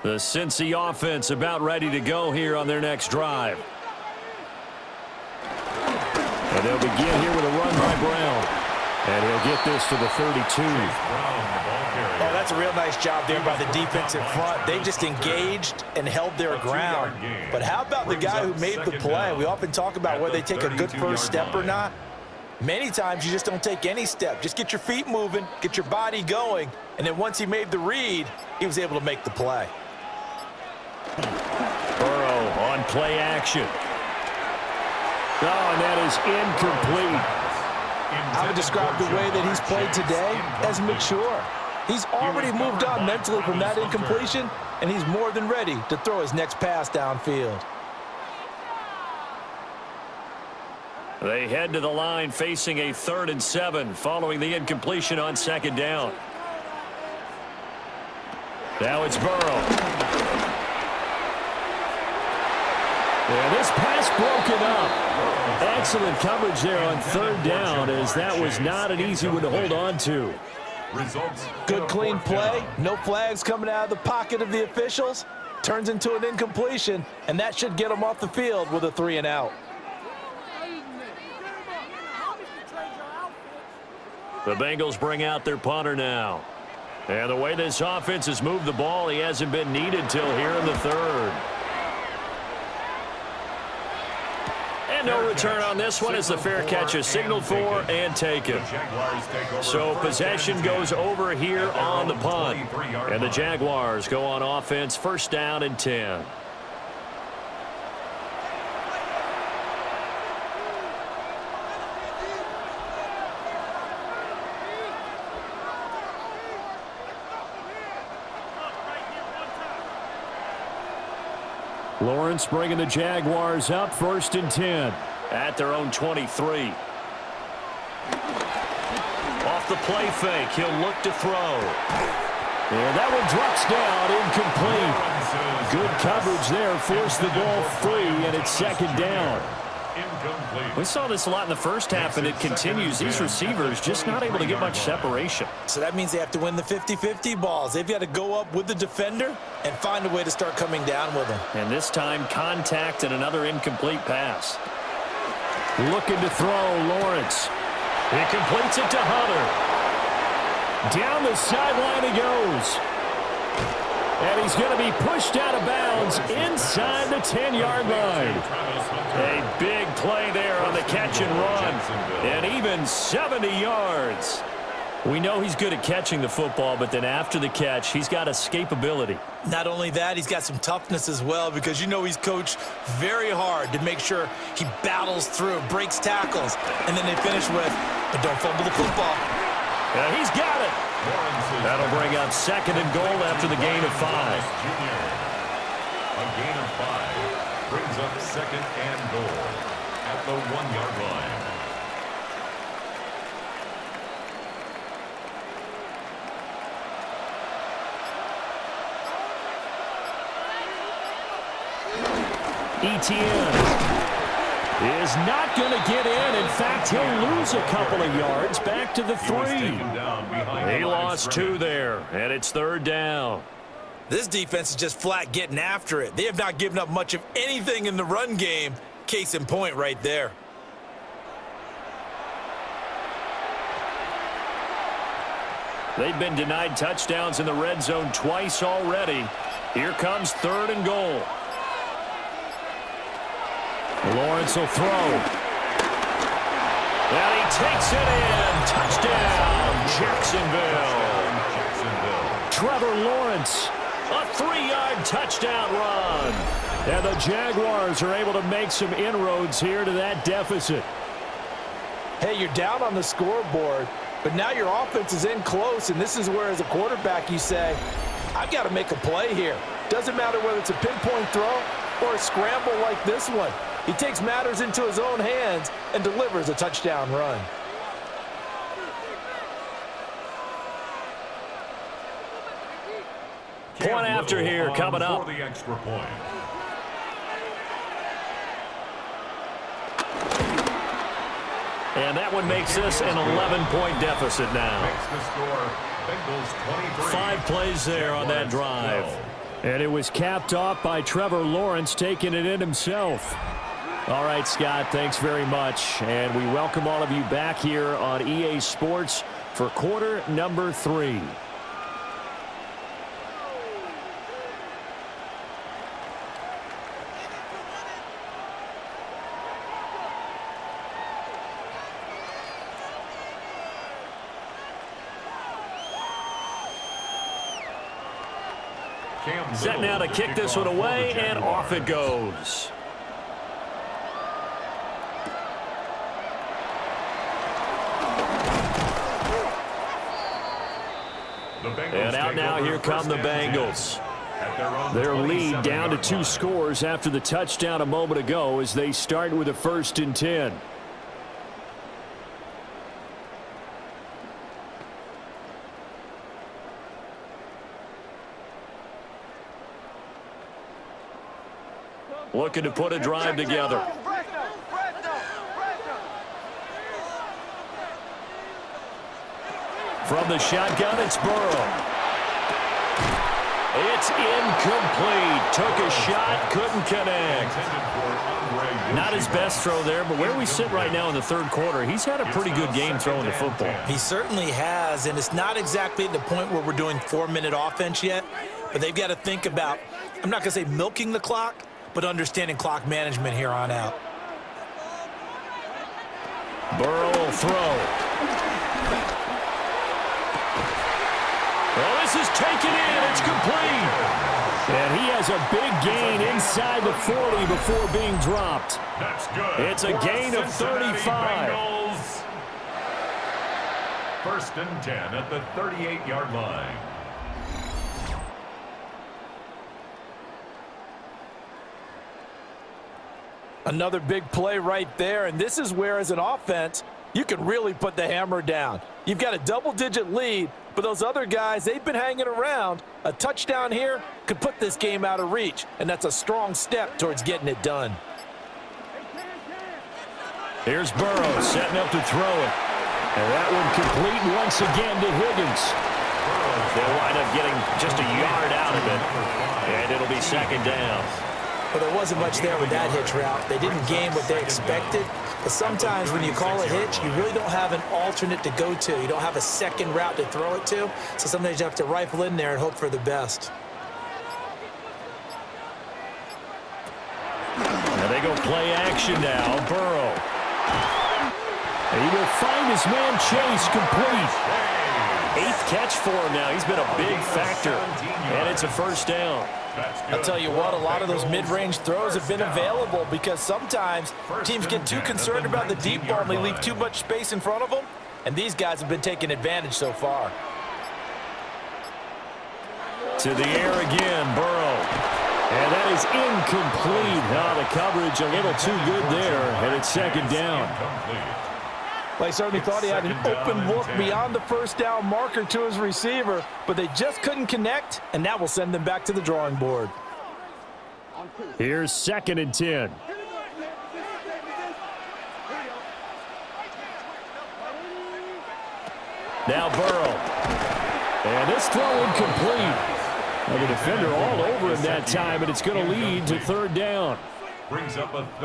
The Cincy offense about ready to go here on their next drive. And they'll begin here with a run by Brown. And he'll get this to the 32. Oh, that's a real nice job there by the defensive front. They just engaged and held their ground. But how about the guy who made the play? We often talk about whether they take a good first step or not. Many times you just don't take any step. Just get your feet moving, get your body going, and then once he made the read, he was able to make the play. Burrow on play action. Oh, and that is incomplete. I would describe the way that he's played today as mature. He's already moved on mentally from that incompletion, and he's more than ready to throw his next pass downfield. They head to the line facing a 3rd and 7 following the incompletion on 2nd down. Now it's Burrow. And this pass broken up. Excellent coverage there on 3rd down, as that was not an easy one to hold on to. Good clean play. No flags coming out of the pocket of the officials. Turns into an incompletion, and that should get him off the field with a 3 and out. The Bengals bring out their punter now. And the way this offense has moved the ball, he hasn't been needed till here in the 3rd. And no return on this one as the fair catch is signaled for and taken. So possession goes over here on the punt. And the Jaguars go on offense, 1st down and 10. Lawrence bringing the Jaguars up, 1st and 10. At their own 23. Off the play fake, he'll look to throw. And that one drops down, incomplete. Good coverage there, forced the ball free, and it's 2nd down. We saw this a lot in the first half, and it continues. These receivers just not able to get much separation. So that means they have to win the 50-50 balls. They've got to go up with the defender and find a way to start coming down with him. And this time, contact and another incomplete pass. Looking to throw, Lawrence. He completes it to Hunter. Down the sideline he goes. And he's going to be pushed out of bounds inside the 10-yard line. A big play there on the catch and run. And even 70 yards. We know he's good at catching the football, but then after the catch, he's got escapability. Not only that, he's got some toughness as well, because you know he's coached very hard to make sure he battles through, breaks tackles, and then they finish with, but don't fumble the football. And he's got it. That'll bring up 2nd and goal after the gain of 5. A gain of 5 brings up 2nd and goal at the 1-yard line. Etienne is not going to get in. In fact, he'll lose a couple of yards back to the 3. He lost 2 there, and it's 3rd down. This defense is just flat getting after it. They have not given up much of anything in the run game. Case in point right there. They've been denied touchdowns in the red zone twice already. Here comes 3rd and goal. Lawrence will throw. And he takes it in. Touchdown, Jacksonville. Trevor Lawrence. A 3-yard touchdown run. And the Jaguars are able to make some inroads here to that deficit. Hey, you're down on the scoreboard, but now your offense is in close, and this is where, as a quarterback, you say, I've got to make a play here. Doesn't matter whether it's a pinpoint throw or a scramble like this one. He takes matters into his own hands and delivers a touchdown run. Point after here coming up. For the extra point. And that one makes this an 11-point deficit now. Makes the score Bengals 23. 5 plays there on that drive. And it was capped off by Trevor Lawrence taking it in himself. All right, Scott, thanks very much. And we welcome all of you back here on EA Sports for quarter number 3. Set now to kick this one away, and off it goes. And out now, here come the Bengals. Their lead down to 2 scores after the touchdown a moment ago as they start with a 1st and 10. Looking to put a drive together. From the shotgun, it's Burrow. It's incomplete. Took a shot, couldn't connect. Not his best throw there, but where we sit right now in the 3rd quarter, he's had a pretty good game throwing the football. He certainly has, and it's not exactly at the point where we're doing 4-minute offense yet, but they've got to think about, I'm not going to say milking the clock, but understanding clock management here on out. Burrow will throw. Well, this is taken in. It's complete. And he has a big gain inside the 40 before being dropped. That's good. It's a gain of 35. Bengals. 1st and 10 at the 38-yard line. Another big play right there, and this is where, as an offense, you can really put the hammer down. You've got a double-digit lead, but those other guys, they've been hanging around. A touchdown here could put this game out of reach, and that's a strong step towards getting it done. Here's Burrow setting up to throw it. And that one complete once again to Higgins. They'll wind up getting just a yard out of it, and it'll be 2nd down. Well, there wasn't much there with that hitch route. They didn't gain what they expected. But sometimes when you call a hitch, you really don't have an alternate to go to. You don't have a second route to throw it to. So sometimes you have to rifle in there and hope for the best. And they go play action now. Burrow. And he will find his man Chase complete. 8th catch for him now. He's been a big factor, and it's a 1st down. I'll tell you what, a lot of those mid-range throws have been available because sometimes teams get too concerned about the deep ball and they leave too much space in front of them, and these guys have been taking advantage so far. To the air again, Burrow. And that is incomplete. The coverage a little too good there, and it's 2nd down. They certainly thought he had an open look beyond the 1st down marker to his receiver, but they just couldn't connect, and that will send them back to the drawing board. Here's 2nd and 10. Now Burrow. And this throw incomplete. And the defender all over him that time, and it's going to lead to 3rd down. They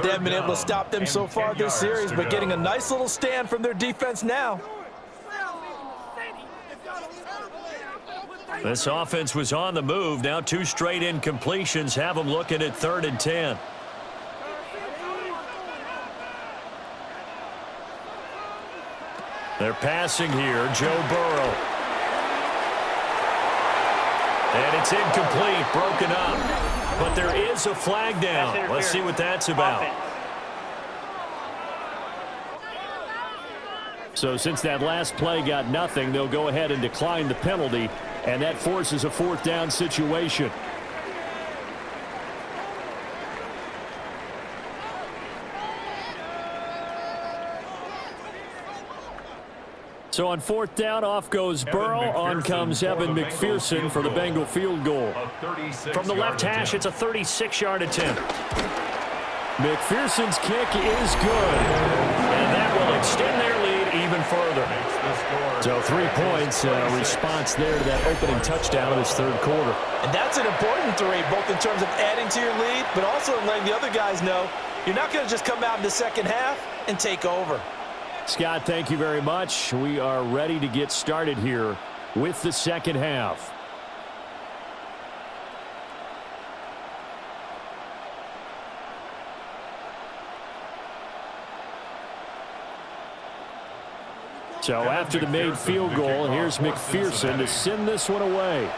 haven't been able to stop them so far this series, but getting a nice little stand from their defense now. This offense was on the move. Now 2 straight incompletions have them looking at 3rd and 10. They're passing here. Joe Burrow. And it's incomplete, broken up. But there is a flag down. Let's see what that's about. So since that last play got nothing, they'll go ahead and decline the penalty, and that forces a 4th down situation. So on 4th down, off goes Burrow. On comes Evan McPherson for the Bengal field goal. From the left hash, it's a 36-yard attempt. McPherson's kick is good. And that will extend their lead even further. So 3 points, response there to that opening touchdown in this 3rd quarter. And that's an important 3, both in terms of adding to your lead, but also in letting the other guys know You're not going to just come out in the second half and take over. Scott, thank you very much. We are ready to get started here with the second half. So after the made field goal, here's McPherson to send this one away.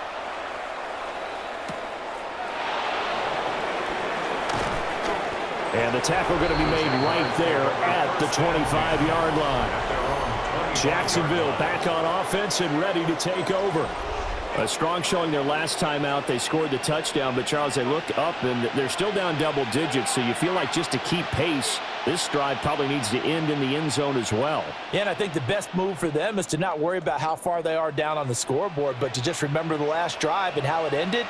And the tackle going to be made right there at the 25-yard line. Jacksonville back on offense and ready to take over. A strong showing their last time out. They scored the touchdown, but, Charles, they look up, and they're still down double digits, so you feel like just to keep pace, this drive probably needs to end in the end zone as well. Yeah, and I think the best move for them is to not worry about how far they are down on the scoreboard, but to just remember the last drive and how it ended.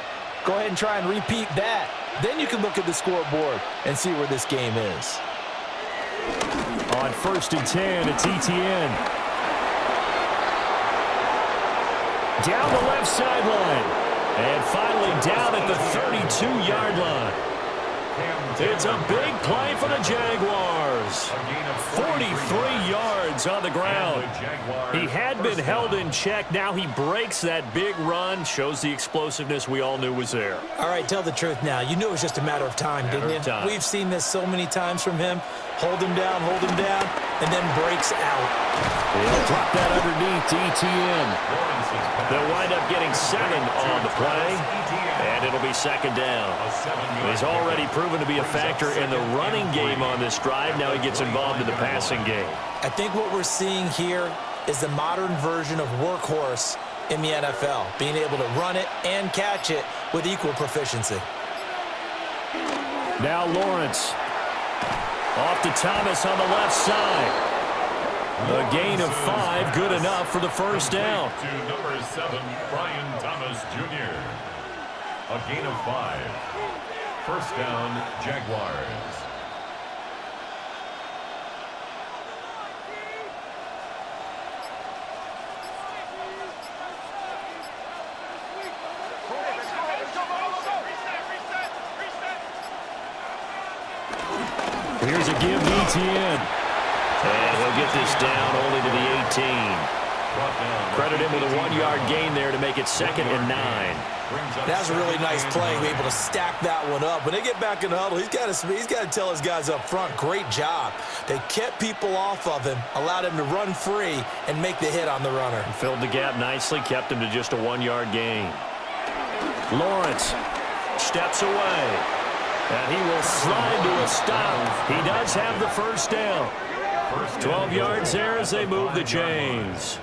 Go ahead and try and repeat that. Then you can look at the scoreboard and see where this game is. On 1st and 10, it's Etienne. Down the left sideline. And finally down at the 32-yard line. It's a big play for the Jaguars. 43 yards on the ground. He had been held in check. Now he breaks that big run. Shows the explosiveness we all knew was there. All right, tell the truth now. You knew it was just a matter of time, didn't you? We've seen this so many times from him. Hold him down, and then breaks out. He'll drop that underneath to Etienne. They'll wind up getting 7 on the play, and it'll be second down. He's already proven to be a factor in the running game on this drive. Now he gets involved in the passing game. I think what we're seeing here is the modern version of workhorse in the NFL, being able to run it and catch it with equal proficiency. Now Lawrence. Off to Thomas on the left side. A gain of 5, good enough for the first down. To number 7, Brian Thomas Jr. A gain of 5. First down, Jaguars. Here's a give to Etienne. And he'll get this down only to the 18. Credit him with a 1-yard gain there to make it 2nd and 9. That's a really nice play, be able to stack that one up. When they get back in the huddle, he's got to tell his guys up front, great job. They kept people off of him, allowed him to run free, and make the hit on the runner. Filled the gap nicely, kept him to just a 1-yard gain. Lawrence steps away, and he will slide to a stop. He does have the first down. 12 yards there as they move the chains.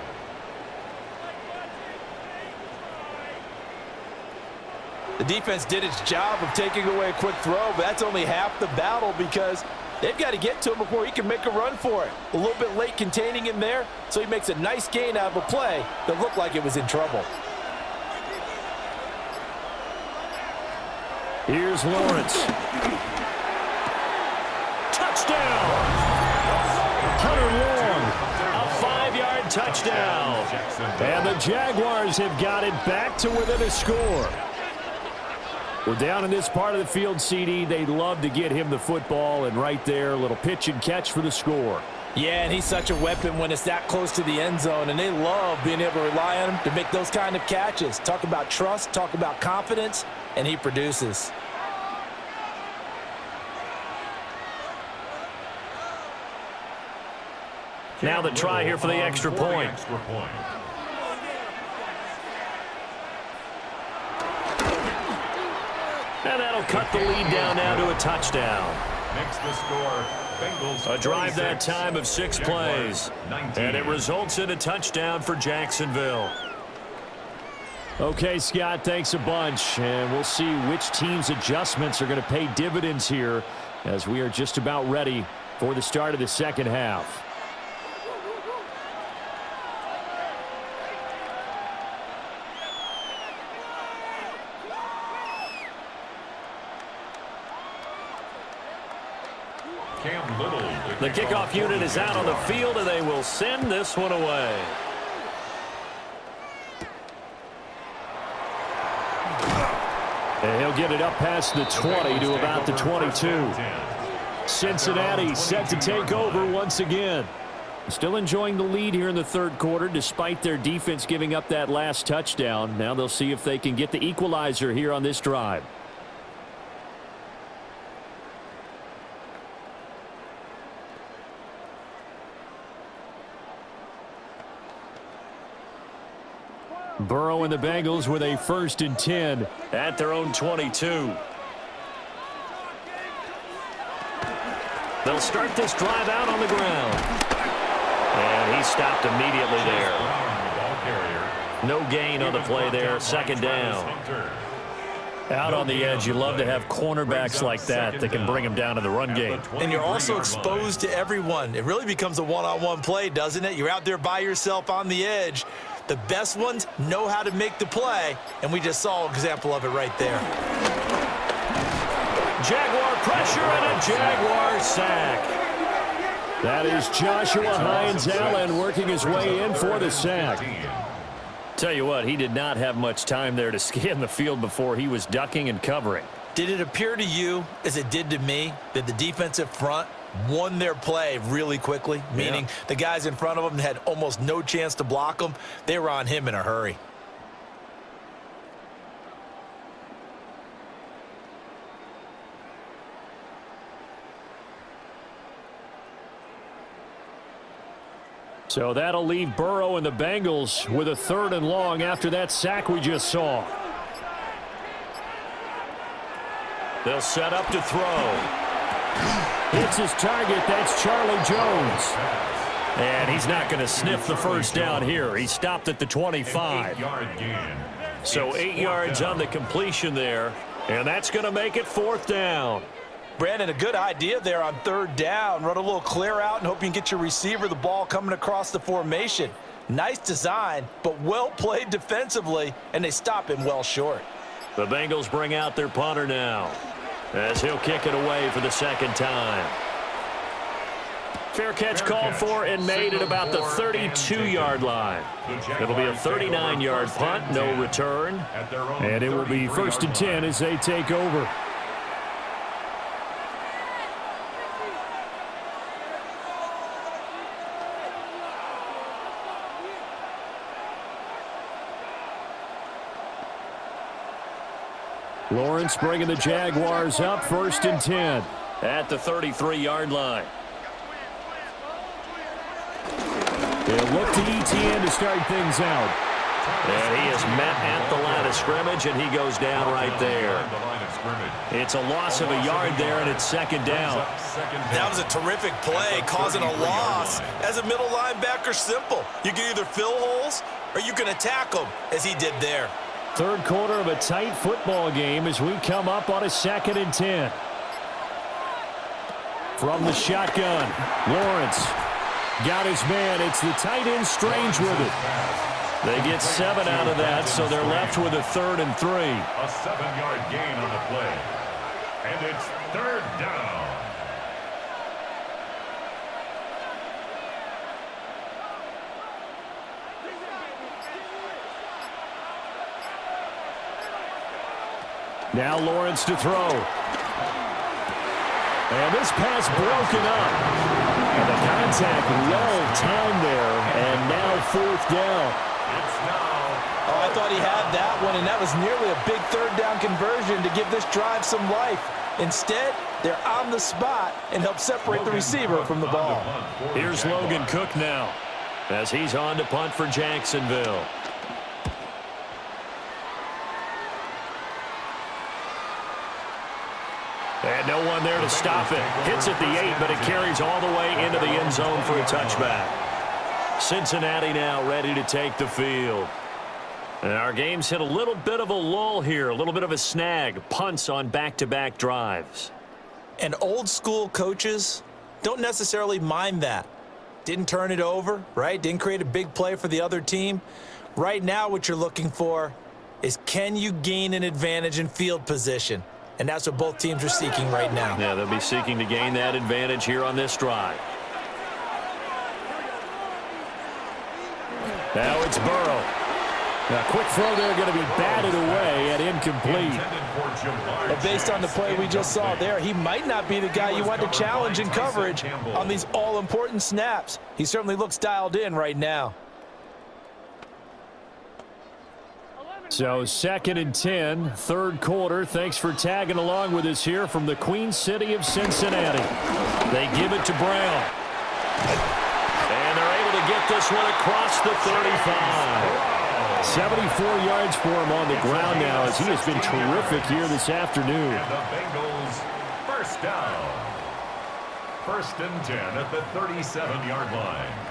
The defense did its job of taking away a quick throw, but that's only half the battle because they've got to get to him before he can make a run for it. A little bit late containing him there, so he makes a nice gain out of a play that looked like it was in trouble. Here's Lawrence. Touchdown! Hunter Long, a 5-yard touchdown. And the Jaguars have got it back to within a score. Well, down in this part of the field, CD, they love to get him the football, and right there, a little pitch and catch for the score. Yeah, and he's such a weapon when it's that close to the end zone, and they love being able to rely on him to make those kind of catches. Talk about trust, talk about confidence, and he produces. Now the try here for the extra point. And that'll cut the lead down now to a touchdown. Makes the score Bengals. A drive that time of 6 plays. And it results in a touchdown for Jacksonville. Okay, Scott, thanks a bunch. And we'll see which team's adjustments are going to pay dividends here as we are just about ready for the start of the second half. The kickoff unit is out on the field, and they will send this one away. And he'll get it up past the 20 to about the 22. Cincinnati set to take over once again. Still enjoying the lead here in the third quarter despite their defense giving up that last touchdown. Now they'll see if they can get the equalizer here on this drive. Burrow and the Bengals with a 1st and 10 at their own 22. They'll start this drive out on the ground. And he stopped immediately there. No gain on the play there. 2nd down. Out on the edge, you love to have cornerbacks like that can bring them down to the run game. And you're also exposed to everyone. It really becomes a one-on-one play, doesn't it? You're out there by yourself on the edge. The best ones know how to make the play, and we just saw an example of it right there. Jaguar pressure and a Jaguar sack. That is Joshua Hines-Allen working his way in for the sack. Tell you what, he did not have much time there to scan the field before he was ducking and covering. Did it appear to you, as it did to me, that the defensive front won their play really quickly? Meaning the guys in front of them had almost no chance to block him. They were on him in a hurry. So that'll leave Burrow and the Bengals with a 3rd and long after that sack we just saw. They'll set up to throw. Hits his target. That's Charlie Jones. And he's not going to sniff the 1st down here. He stopped at the 25. So 8 yards on the completion there. And that's going to make it 4th down. Brandon, a good idea there on 3rd down. Run a little clear out and hope you can get your receiver the ball coming across the formation. Nice design, but well played defensively, and they stop him well short. The Bengals bring out their punter now as he'll kick it away for the 2nd time. Fair catch called for and made at about the 32-yard line. It'll be a 39-yard punt, no return. And it will be 1st and 10 as they take over. Lawrence bringing the Jaguars up, 1st and 10. At the 33-yard line. They'll look to ETN to start things out. And he is met at the line of scrimmage, and he goes down right there. It's a loss of a yard there, and it's 2nd down. That was a terrific play, causing a loss. As a middle linebacker, simple. You can either fill holes or you can attack them, as he did there. 3rd quarter of a tight football game as we come up on a 2nd and 10. From the shotgun, Lawrence got his man. It's the tight end Strange with it. They get 7 out of that, so they're left with a 3rd and 3. A 7-yard gain on the play. And it's 3rd down. Now Lawrence to throw. And this pass broken up. And the contact well timed there. And now 4th down. Oh, I thought he had that one, and that was nearly a big 3rd down conversion to give this drive some life. Instead, they're on the spot and help separate the receiver from the ball. Here's Logan Cook now as he's on to punt for Jacksonville. And no one there to stop it. Hits at the 8, but it carries all the way into the end zone for a touchback. Cincinnati now ready to take the field. And our game's hit a little bit of a lull here, a little bit of a snag. Punts on back-to-back drives. And old school coaches don't necessarily mind that. Didn't turn it over, right? Didn't create a big play for the other team. Right now what you're looking for is, can you gain an advantage in field position? And that's what both teams are seeking right now. Yeah, they'll be seeking to gain that advantage here on this drive. Now it's Burrow. A quick throw there going to be batted away and incomplete. But based on the play we just saw there, he might not be the guy you want to challenge in coverage on these all-important snaps. He certainly looks dialed in right now. So 2nd and 10, third quarter. Thanks for tagging along with us here from the Queen City of Cincinnati. They give it to Brown. And they're able to get this one across the 35. 74 yards for him on the ground now as he has been terrific here this afternoon. And the Bengals first down. 1st and 10 at the 37-yard line.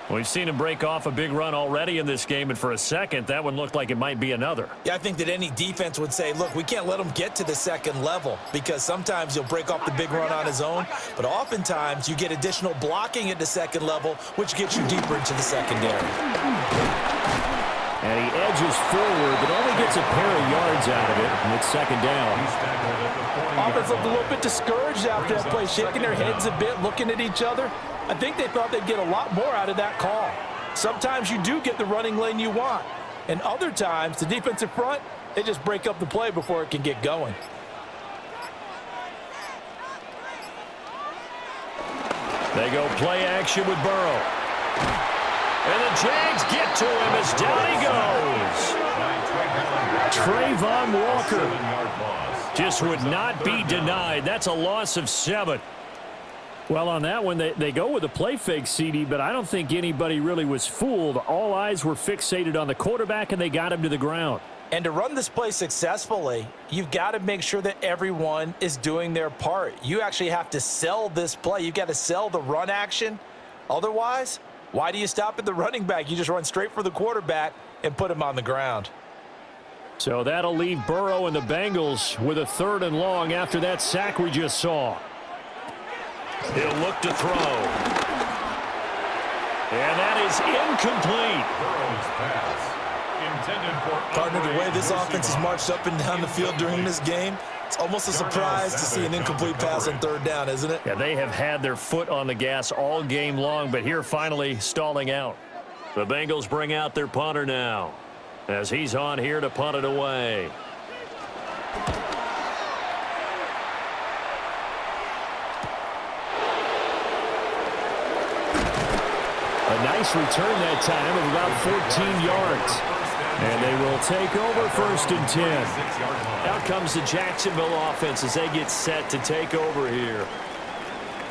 We've seen him break off a big run already in this game, and for a second, that one looked like it might be another. Yeah, I think that any defense would say, look, we can't let him get to the second level because sometimes he'll break off the big run on his own, but oftentimes you get additional blocking at the second level, which gets you deeper into the secondary. And he edges forward, but only gets a pair of yards out of it, and it's 2nd down. Offense looked a little bit discouraged after that play, shaking their heads a bit, looking at each other. I think they thought they'd get a lot more out of that call. Sometimes you do get the running lane you want, and other times the defensive front, they just break up the play before it can get going. They go play action with Burrow. And the Jags get to him as down he goes. Trayvon Walker just would not be denied. That's a loss of 7. Well, on that one, they go with a play fake, CD, but I don't think anybody really was fooled. All eyes were fixated on the quarterback, and they got him to the ground. And to run this play successfully, you've got to make sure that everyone is doing their part. You actually have to sell this play. You've got to sell the run action. Otherwise, why do you stop at the running back? You just run straight for the quarterback and put him on the ground. So that'll leave Burrow and the Bengals with a 3rd and long after that sack we just saw. He'll look to throw. And that is incomplete. Partner, the way this offense has marched up and down the field during this game, it's almost a surprise to see an incomplete pass on 3rd down, isn't it? Yeah, they have had their foot on the gas all game long, but here finally stalling out. The Bengals bring out their punter now as he's on here to punt it away. A nice return that time of about 14 yards. And they will take over 1st and 10. Out comes the Jacksonville offense as they get set to take over here.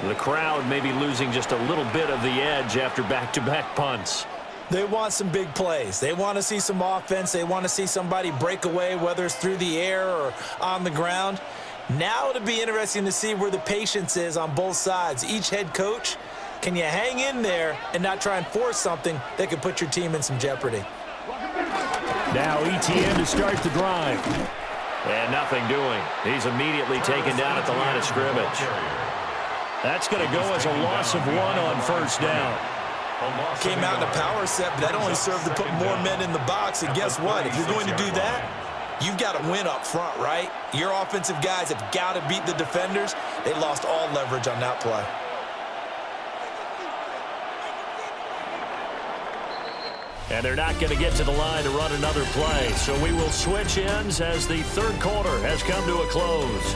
The crowd may be losing just a little bit of the edge after back-to-back punts. They want some big plays. They want to see some offense. They want to see somebody break away, whether it's through the air or on the ground. Now it'll be interesting to see where the patience is on both sides. Each head coach, can you hang in there and not try and force something that could put your team in some jeopardy? Now ETN to start the drive. And nothing doing. He's immediately taken down at the line of scrimmage. That's going to go as a loss of 1 on 1st down. Came out in a power set, but that only served to put more men in the box. And guess what? If you're going to do that, you've got to win up front, right? Your offensive guys have got to beat the defenders. They lost all leverage on that play. And they're not going to get to the line to run another play. So we will switch ends as the 3rd quarter has come to a close.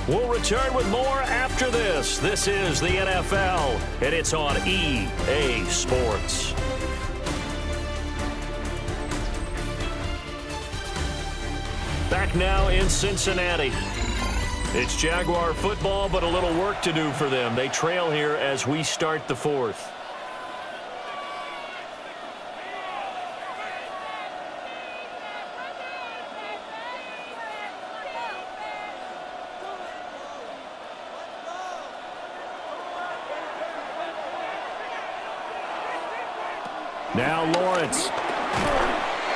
We'll return with more after this. This is the NFL, and it's on EA Sports. Back now in Cincinnati. It's Jaguar football, but a little work to do for them. They trail here as we start the 4th. Now Lawrence.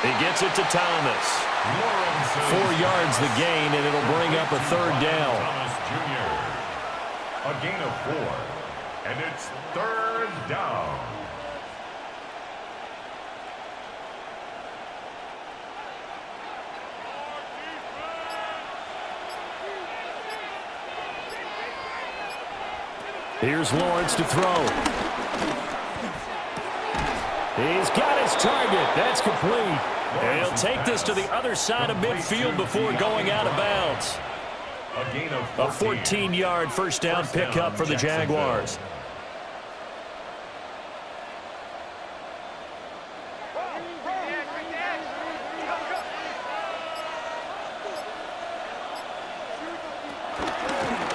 He gets it to Thomas. 4 yards the gain, and it'll bring up a 3rd down. Thomas Jr. A gain of 4. And it's 3rd down. Here's Lawrence to throw. He's got his target. That's complete. And he'll take this to the other side of midfield before going out of bounds. A 14-yard first down pickup for the Jaguars.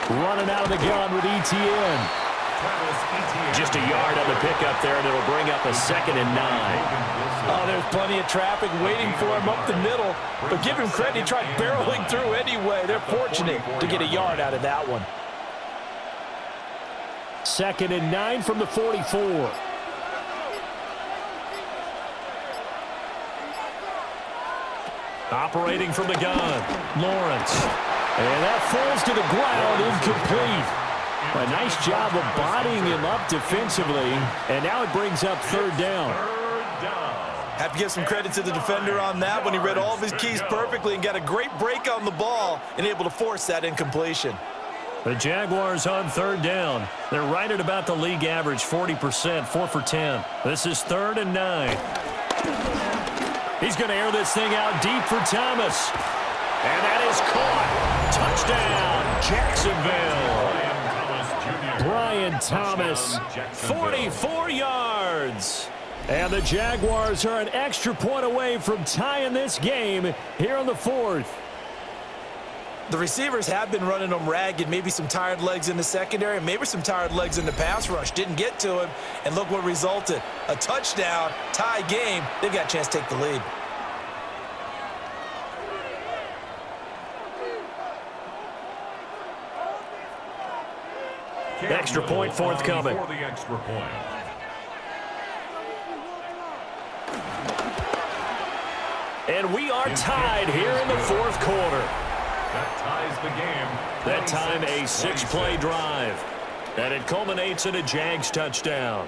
Running out of the gun with ETN. Just a yard on the pickup there, and it'll bring up a 2nd and 9. Oh, there's plenty of traffic waiting for him up the middle. But give him credit, he tried barreling through anyway. They're fortunate to get a yard out of that one. 2nd and 9 from the 44. Operating from the gun, Lawrence. And that falls to the ground, incomplete. A nice job of bodying him up defensively, and now it brings up 3rd down. Have to give some credit to the defender on that when he read all of his keys perfectly and got a great break on the ball and able to force that incompletion. The Jaguars on 3rd down. They're right at about the league average, 40%, 4 for 10. This is 3rd and 9. He's going to air this thing out deep for Thomas. And that is caught. Touchdown, Jacksonville. Brian Thomas, 44 yards. and the Jaguars are an extra point away from tying this game here in the 4th. The receivers have been running them ragged, maybe some tired legs in the secondary, maybe some tired legs in the pass rush. Didn't get to him, and look what resulted. A touchdown, tie game. They've got a chance to take the lead. Extra point forthcoming. For the extra point. And we are tied here in the 4th quarter. That ties the game. That time a 6-play drive. And it culminates in a Jags touchdown.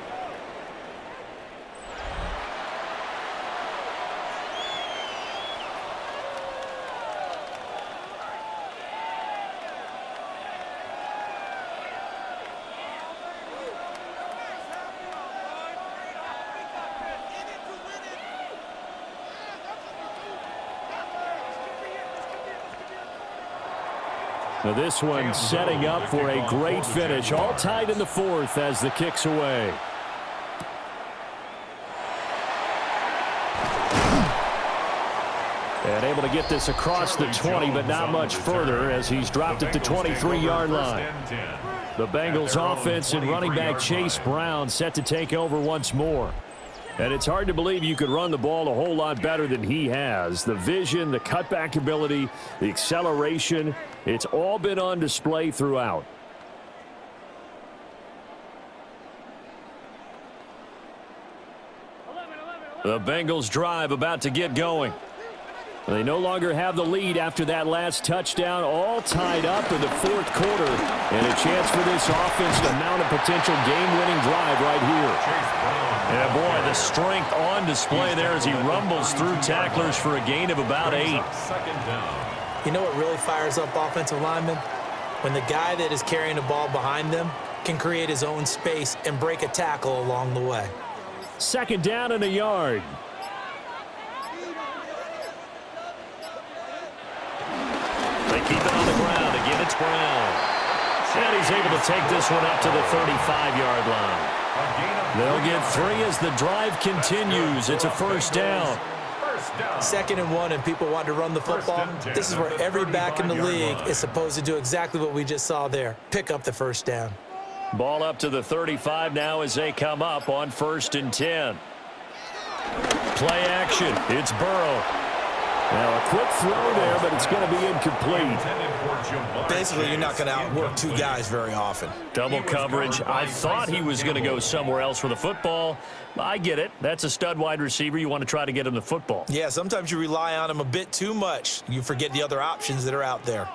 Now this one setting up for a great finish. All tied in the 4th as the kick's away. And able to get this across the 20, but not much further as he's dropped at the 23-yard line. The Bengals offense and running back Chase Brown set to take over once more. And it's hard to believe you could run the ball a whole lot better than he has. The vision, the cutback ability, the acceleration, it's all been on display throughout. The Bengals drive about to get going. They no longer have the lead after that last touchdown, all tied up in the 4th quarter. And a chance for this offense to mount a potential game-winning drive right here. Yeah, boy, the strength on display there as he rumbles through tacklers for a gain of about 8. You know what really fires up offensive linemen? When the guy that is carrying the ball behind them can create his own space and break a tackle along the way. 2nd down and a yard. They keep it on the ground. Again, it's Brown. And he's able to take this one up to the 35-yard line. They'll get 3 as the drive continues. It's a 1st down. 2nd and 1, and people want to run the football. This is where every back in the league is supposed to do exactly what we just saw there. Pick up the 1st down. Ball up to the 35 now as they come up on 1st and 10. Play action. It's Burrow. Now a quick throw there, but it's going to be incomplete. Basically, you're not going to outwork 2 guys very often. Double coverage. I thought he was going to go somewhere else for the football. I get it. That's a stud wide receiver. You want to try to get him the football. Yeah, sometimes you rely on him a bit too much. You forget the other options that are out there.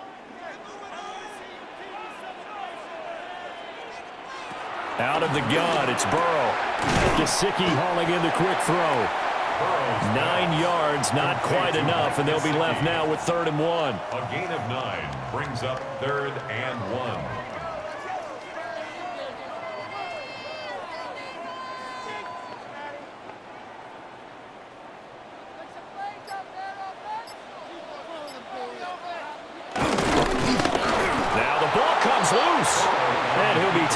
Out of the gun, it's Burrow. Gesicki hauling in the quick throw. 9 yards, not quite enough, and they'll be left now with 3rd and 1. A gain of 9 brings up 3rd and 1.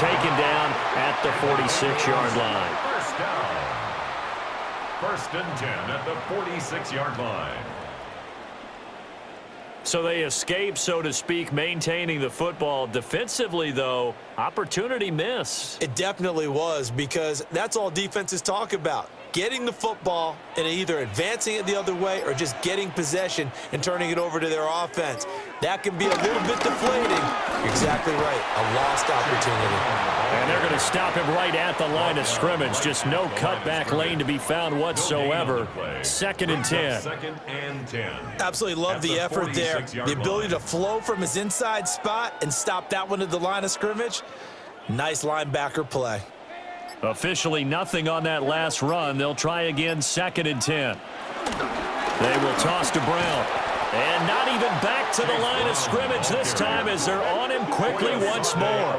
taken down at the 46-yard line. First down. 1st and 10 at the 46-yard line. So they escape, so to speak, maintaining the football. Defensively, though, opportunity miss. It definitely was, because that's all defenses talk about. Getting the football and either advancing it the other way or just getting possession and turning it over to their offense. That can be a little bit deflating. You're exactly right. A lost opportunity. And they're going to stop him right at the line of scrimmage. Just no cutback lane to be found whatsoever. 2nd and 10. 2nd and 10. Absolutely love the effort there. The ability to flow from his inside spot and stop that one at the line of scrimmage. Nice linebacker play. Officially nothing on that last run. They'll try again, 2nd and 10. They will toss to Brown. And not even back to the line of scrimmage this time as they're on him quickly once more.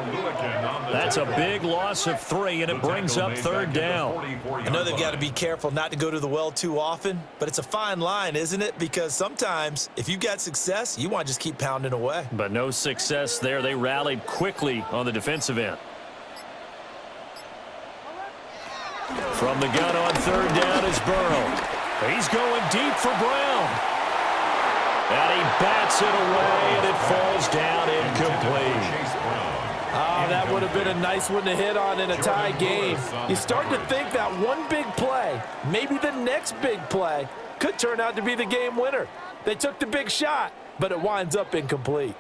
That's a big loss of 3, and it brings up 3rd down. I know they've got to be careful not to go to the well too often, but it's a fine line, isn't it? Because sometimes if you've got success, you want to just keep pounding away. But no success there. They rallied quickly on the defensive end. From the gun on 3rd down is Burrow. He's going deep for Brown. And he bats it away, and it falls down incomplete. Oh, that would have been a nice one to hit on in a tie game. You start to think that one big play, maybe the next big play, could turn out to be the game winner. They took the big shot, but it winds up incomplete.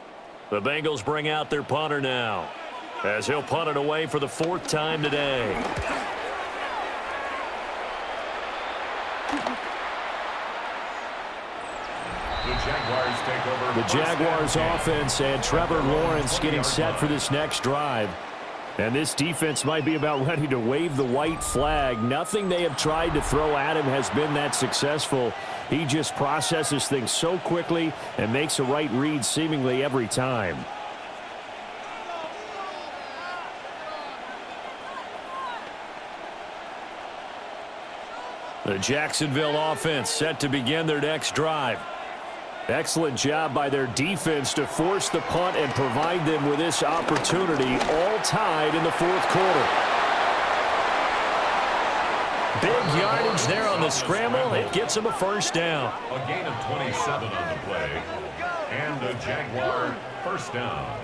The Bengals bring out their punter now, as he'll punt it away for the 4th time today. The Jaguars offense and Trevor Lawrence getting set for this next drive. And this defense might be about ready to wave the white flag. Nothing they have tried to throw at him has been that successful. He just processes things so quickly and makes a right read seemingly every time. The Jacksonville offense set to begin their next drive. Excellent job by their defense to force the punt and provide them with this opportunity, all tied in the 4th quarter. Big yardage there on the scramble. It gets them a 1st down. A gain of 27 on the play. And a Jaguar 1st down.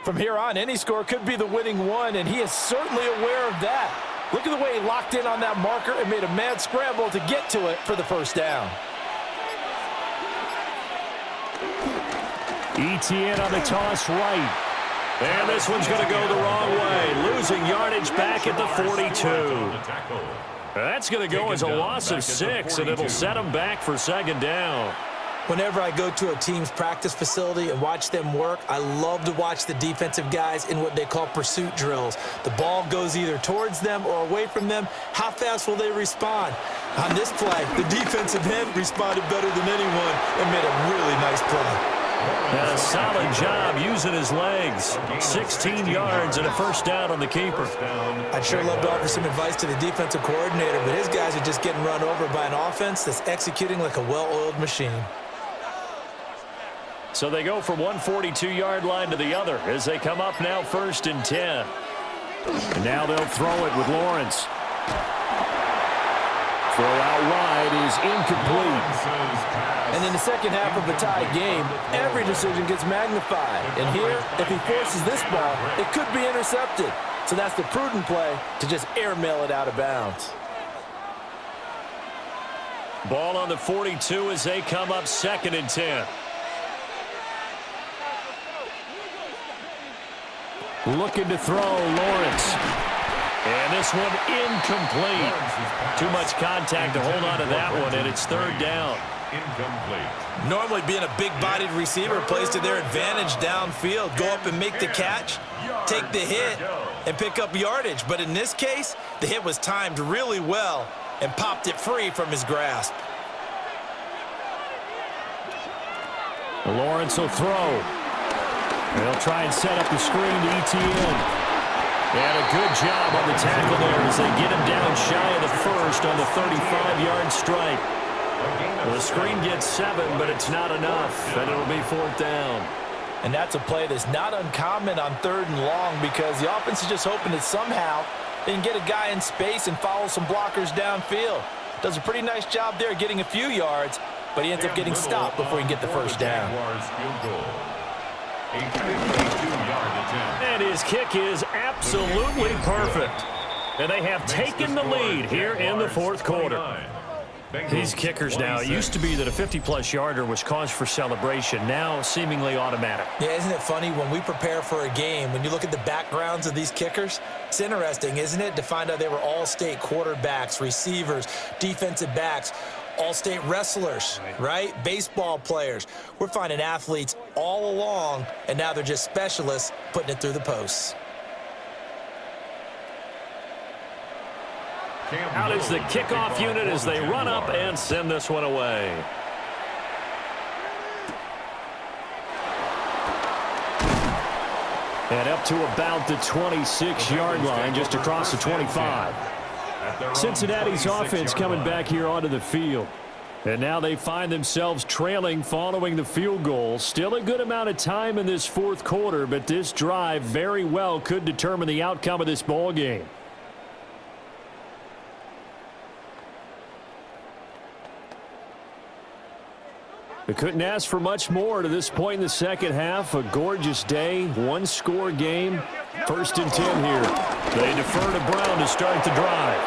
From here on, any score could be the winning one, and he is certainly aware of that. Look at the way he locked in on that marker and made a mad scramble to get to it for the 1st down. ETN on the toss right. And this one's going to go the wrong way. Losing yardage back at the 42. That's going to go as a loss of 6, and it'll set them back for 2nd down. Whenever I go to a team's practice facility and watch them work, I love to watch the defensive guys in what they call pursuit drills. The ball goes either towards them or away from them. How fast will they respond? On this play, the defensive end responded better than anyone and made a really nice play. And a solid job using his legs. 16 yards and a 1st down on the keeper. I'd sure love to offer some advice to the defensive coordinator, but his guys are just getting run over by an offense that's executing like a well-oiled machine. So they go from one 42-yard line to the other as they come up now 1st and 10. And now they'll throw it with Lawrence. Throw out wide is incomplete. And in the second half of a tie game, every decision gets magnified. And here, if he forces this ball, it could be intercepted. So that's the prudent play to just airmail it out of bounds. Ball on the 42 as they come up 2nd and 10. Looking to throw, Lawrence. And this one incomplete. Too much contact to hold on to that one, and it's 3rd down. Incomplete. Normally being a big-bodied receiver plays to their advantage downfield. Go up and make the catch, take the hit, and pick up yardage. But in this case, the hit was timed really well and popped it free from his grasp. Lawrence will throw. They'll try and set up the screen to ETN. And a good job on the tackle there as they get him down shy of the first on the 35-yard strike. The screen gets 7, but it's not enough, and it'll be 4th down. And that's a play that's not uncommon on 3rd and long because the offense is just hoping that somehow they can get a guy in space and follow some blockers downfield. Does a pretty nice job there getting a few yards, but he ends up getting stopped before he can get the first down. And his kick is absolutely perfect. And they have taken the lead here in the 4th quarter. These kickers now, it used to be that a 50-plus yarder was cause for celebration, now seemingly automatic. Yeah, isn't it funny when we prepare for a game, when you look at the backgrounds of these kickers, it's interesting, isn't it, to find out they were all-state quarterbacks, receivers, defensive backs, all-state wrestlers, right? Baseball players. We're finding athletes all along, and now they're just specialists putting it through the posts. Out is the kickoff unit as they run up and send this one away. And up to about the 26-yard line, just across the 25. Cincinnati's offense coming back here onto the field. And now they find themselves trailing following the field goal. Still a good amount of time in this 4th quarter, but this drive very well could determine the outcome of this ball game. They couldn't ask for much more to this point in the second half. A gorgeous day, one-score game. 1st and 10 here. They defer to Brown to start the drive.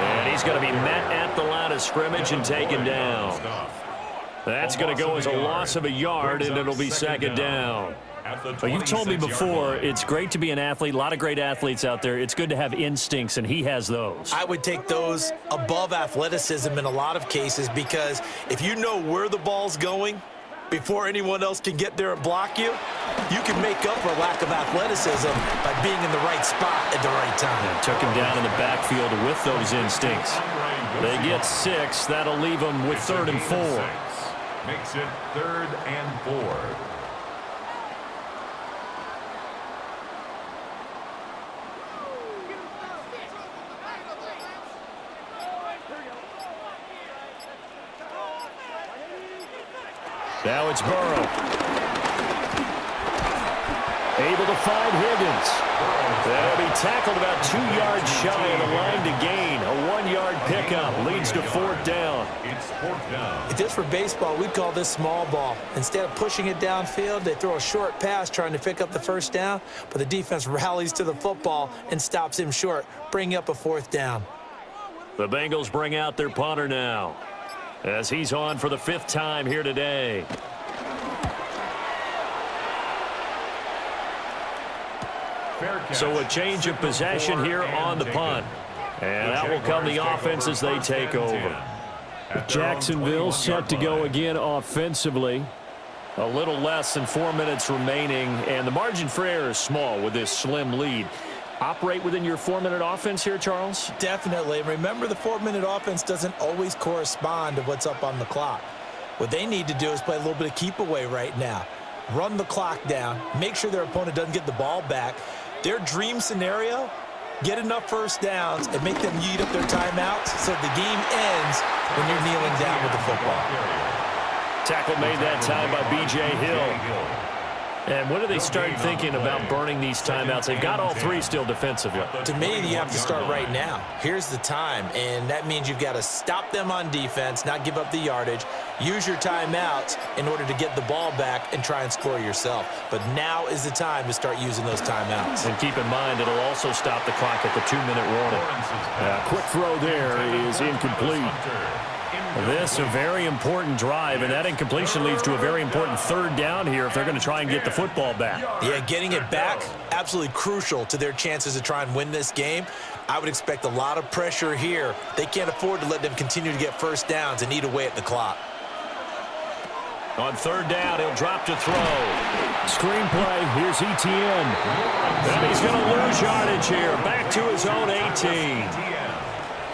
And he's going to be met at the line of scrimmage and taken down. That's going to go as a loss of a yard, and it'll be 2nd down. Well, you've told me before, it's great to be an athlete. A lot of great athletes out there. It's good to have instincts, and he has those. I would take those above athleticism in a lot of cases because if you know where the ball's going before anyone else can get there and block you, you can make up for a lack of athleticism by being in the right spot at the right time. And took him down in the backfield with those instincts. They get 6. That'll leave them with 3rd and 4. Makes it 3rd and 4. Now it's Burrow. Able to find Higgins. That'll be tackled about 2 yards shy of the line to gain. A 1-yard pickup leads to 4th down. It's 4th down. If this were baseball, we'd call this small ball. Instead of pushing it downfield, they throw a short pass trying to pick up the 1st down, but the defense rallies to the football and stops him short, bringing up a 4th down. The Bengals bring out their punter now, as he's on for the 5th time here today. So a change of possession here on the punt. And that will come the offense as they take over. Jacksonville set to go again offensively. A little less than 4 minutes remaining, and the margin for error is small with this slim lead. Operate within your 4-minute offense here, Charles? Definitely. Remember, the 4-minute offense doesn't always correspond to what's up on the clock. What they need to do is play a little bit of keep away right now. Run the clock down. Make sure their opponent doesn't get the ball back. Their dream scenario, get enough 1st downs and make them eat up their timeouts so the game ends when you're kneeling down with the football. Tackle made that time by B.J. Hill. And when do they start thinking about burning these timeouts? They've got all 3 still defensively. To me, you have to start right now. Here's the time, and that means you've got to stop them on defense, not give up the yardage, use your timeouts in order to get the ball back and try and score yourself. But now is the time to start using those timeouts. And keep in mind, it'll also stop the clock at the 2-minute warning. Quick throw there is incomplete. This a very important drive, and that incompletion leads to a very important 3rd down here if they're going to try and get the football back. Yeah, getting it back, absolutely crucial to their chances to try and win this game. I would expect a lot of pressure here. They can't afford to let them continue to get 1st downs and eat away at the clock. On 3rd down, he'll drop to throw. Screenplay, here's ETN. And he's going to lose yardage here, back to his own 18.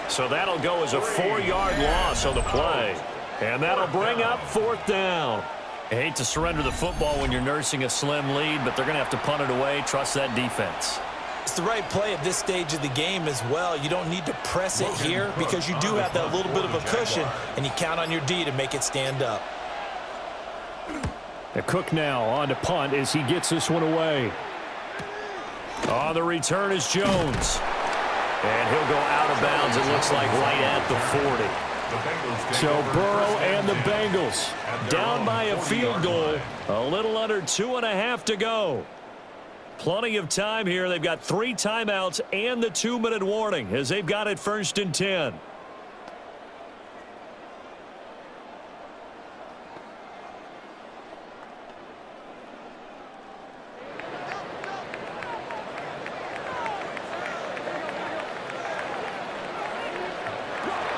So that'll go as a 4-yard loss on the play. And that'll bring up 4th down. I hate to surrender the football when you're nursing a slim lead, but they're going to have to punt it away. Trust that defense. It's the right play at this stage of the game as well. You don't need to press it here because you do have that little bit of a cushion, and you count on your D to make it stand up. The Cook now on to punt as he gets this one away. On the return is Jones. And he'll go out of bounds, it looks like, right at the 40. So Burrow and the Bengals down by a field goal. A little under 2.5 to go. Plenty of time here. They've got 3 timeouts and the 2-minute warning as they've got it 1st and 10.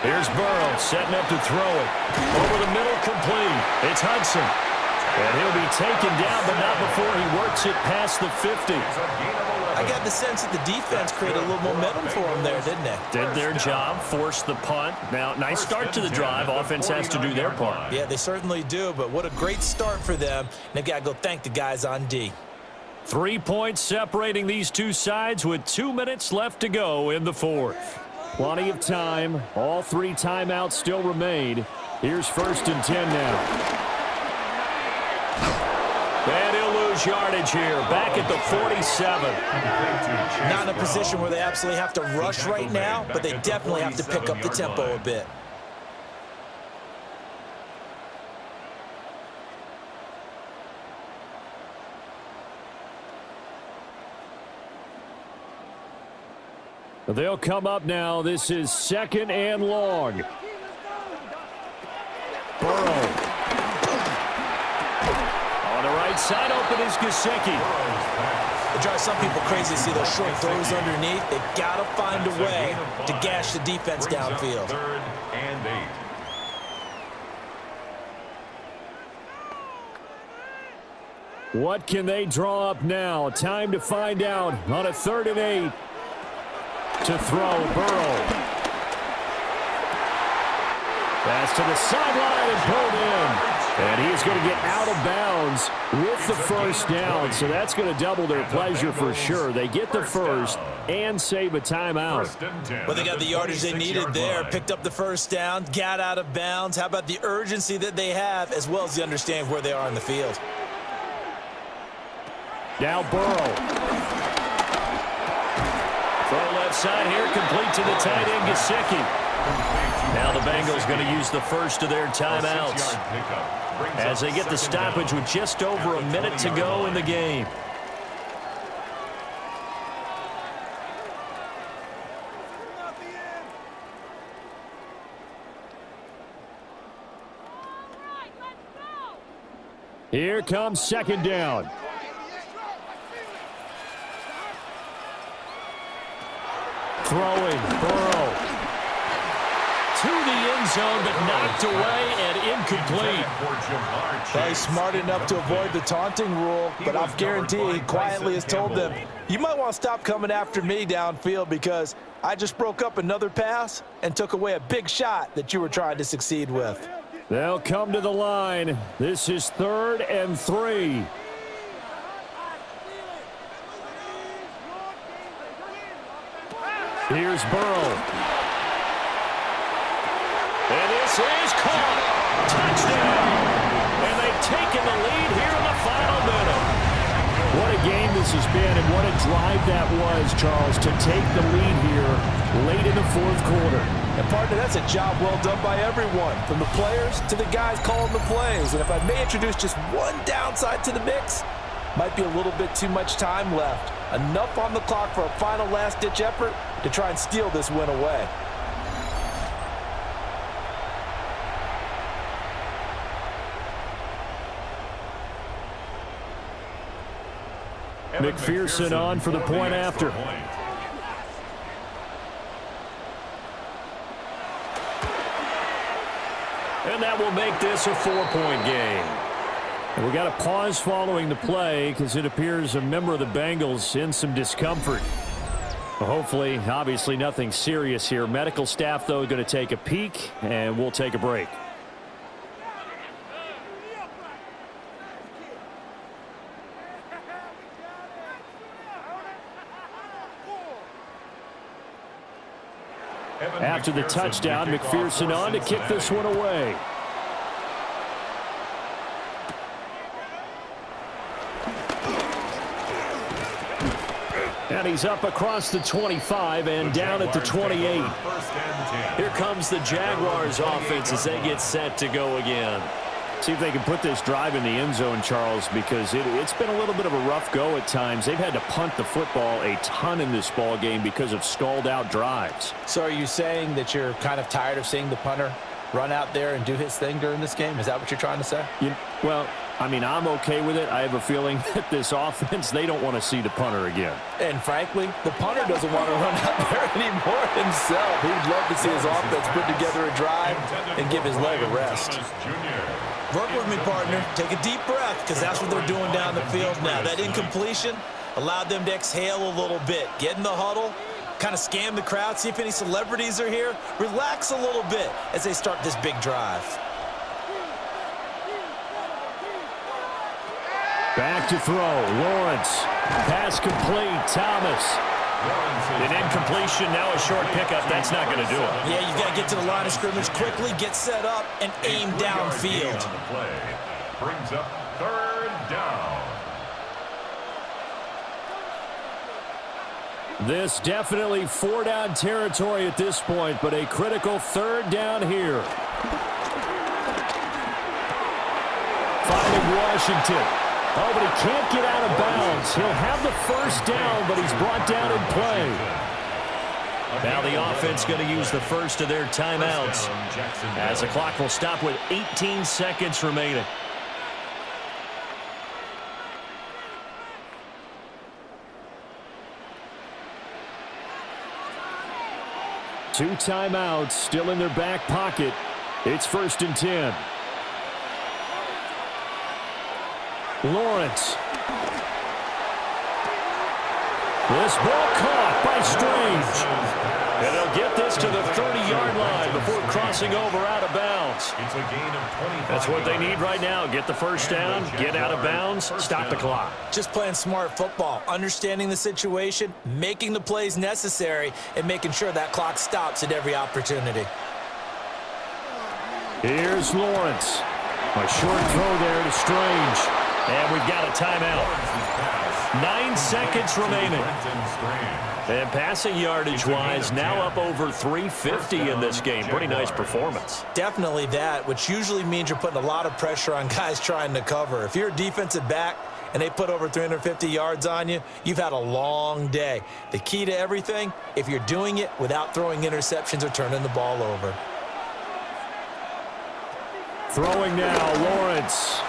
Here's Burrow setting up to throw it. Over the middle, complete. It's Hudson. And he'll be taken down, but not before he works it past the 50. I got the sense that the defense created a little momentum for him there, didn't they? Did their job, forced the punt. Now, nice start to the drive. Offense has to do their part. Yeah, they certainly do, but what a great start for them. And they've got to go thank the guys on D. 3 points separating these two sides with 2 minutes left to go in the 4th. Plenty of time. All 3 timeouts still remain. Here's 1st and 10 now. And he'll lose yardage here. Back at the 47. Not in a position where they absolutely have to rush right now, but they definitely have to pick up the tempo a bit. They'll come up now. This is 2nd and long. Burrow. On the right side, open is Gesicki. It drives some people crazy to see those short throws underneath. They've got to find a way to gash the defense downfield. 3rd and 8. What can they draw up now? Time to find out on a 3rd and 8. To throw, Burrow. Pass to the sideline and pulled in. And he's going to get out of bounds with the 1st down. So that's going to double their pleasure for sure. They get the 1st and save a timeout. Well, they got the yardage they needed there. Picked up the 1st down, got out of bounds. How about the urgency that they have as well as the understanding where they are in the field? Now Burrow. Throw left side here, complete to the tight end, Gesicki. Now the Bengals going to use the 1st of their timeouts as they get the stoppage with just over a minute to go in the game. Here comes 2nd down. Throwing, Burrow. To the end zone, but knocked away and incomplete. Well, he's smart enough to avoid the taunting rule, but I guarantee he quietly has told them, you might want to stop coming after me downfield because I just broke up another pass and took away a big shot that you were trying to succeed with. They'll come to the line. This is 3rd and 3. Here's Burrow. And this is caught. Touchdown. And they've taken the lead here in the final minute. What a game this has been and what a drive that was, Charles, to take the lead here late in the 4th quarter. And partner, that's a job well done by everyone, from the players to the guys calling the plays. And if I may introduce just one downside to the mix, might be a little bit too much time left. Enough on the clock for a final last-ditch effort to try and steal this win away. McPherson on for the point after. And that will make this a 4-point game. And we got a pause following the play because it appears a member of the Bengals in some discomfort. Well, hopefully, obviously nothing serious here. Medical staff, though, going to take a peek, and we'll take a break. After the touchdown, McPherson on to kick this one away. And he's up across the 25 and down at the 28. Here comes the Jaguars offense as they get set to go again. See if they can put this drive in the end zone, Charles, because it's been a little bit of a rough go at times. They've had to punt the football a ton in this ball game because of stalled-out drives. So are you saying that you're kind of tired of seeing the punter run out there and do his thing during this game? Is that what you're trying to say? Well, I mean, I'm okay with it. I have a feeling that this offense, they don't want to see the punter again. And frankly, the punter doesn't want to run out there anymore himself. He'd love to see his offense put together a drive and give his leg a rest. Work with me, partner. Take a deep breath, because that's what they're doing down the field now. That incompletion allowed them to exhale a little bit. Get in the huddle, kind of scan the crowd, see if any celebrities are here. Relax a little bit as they start this big drive. Back to throw. Lawrence. Pass complete. Thomas. An incompletion, now a short pickup. That's not going to do it. Yeah, you've got to get to the line of scrimmage quickly, get set up, and aim downfield. Brings up third down. This definitely four-down territory at this point, but a critical third down here. Finding Washington. Oh, but he can't get out of bounds. He'll have the first down, but he's brought down in play. Now the offense going to use the first of their timeouts as the clock will stop with 18 seconds remaining. Two timeouts still in their back pocket. It's 1st and 10. Lawrence. This ball caught by Strange. And they'll get this to the 30-yard line before crossing over out of bounds. It's a gain of 25. That's what they need right now. Get the first down, get out of bounds, stop the clock. Just playing smart football, understanding the situation, making the plays necessary, and making sure that clock stops at every opportunity. Here's Lawrence. A short throw there to Strange. And we've got a timeout. 9 seconds remaining. And passing yardage-wise, now up over 350 in this game. Pretty nice performance. Definitely that, which usually means you're putting a lot of pressure on guys trying to cover. If you're a defensive back and they put over 350 yards on you, you've had a long day. The key to everything, if you're doing it without throwing interceptions or turning the ball over. Throwing now, Lawrence.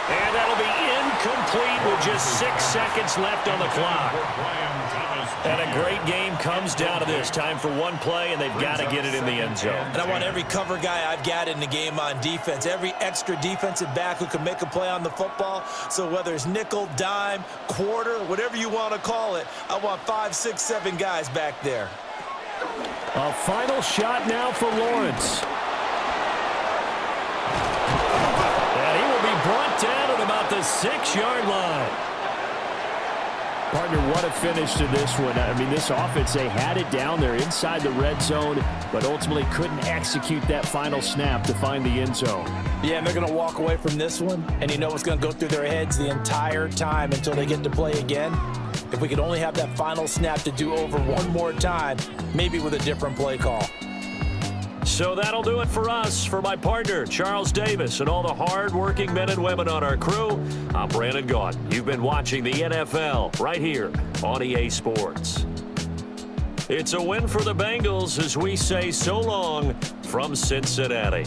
And that'll be incomplete with just 6 seconds left on the clock. And a great game comes down to this. Time for one play, and they've got to get it in the end zone. And I want every cover guy I've got in the game on defense, every extra defensive back who can make a play on the football. So whether it's nickel, dime, quarter, whatever you want to call it, I want 5, 6, 7 guys back there. A final shot now for Lawrence. Brought down at about the 6-yard line. Partner, what a finish to this one. I mean, this offense, they had it down there inside the red zone, but ultimately couldn't execute that final snap to find the end zone. Yeah, and they're going to walk away from this one, and you know what's going to go through their heads the entire time until they get to play again. If we could only have that final snap to do over one more time, maybe with a different play call. So that'll do it for us. For my partner, Charles Davis, and all the hard-working men and women on our crew, I'm Brandon Gaudin. You've been watching the NFL right here on EA Sports. It's a win for the Bengals as we say so long from Cincinnati.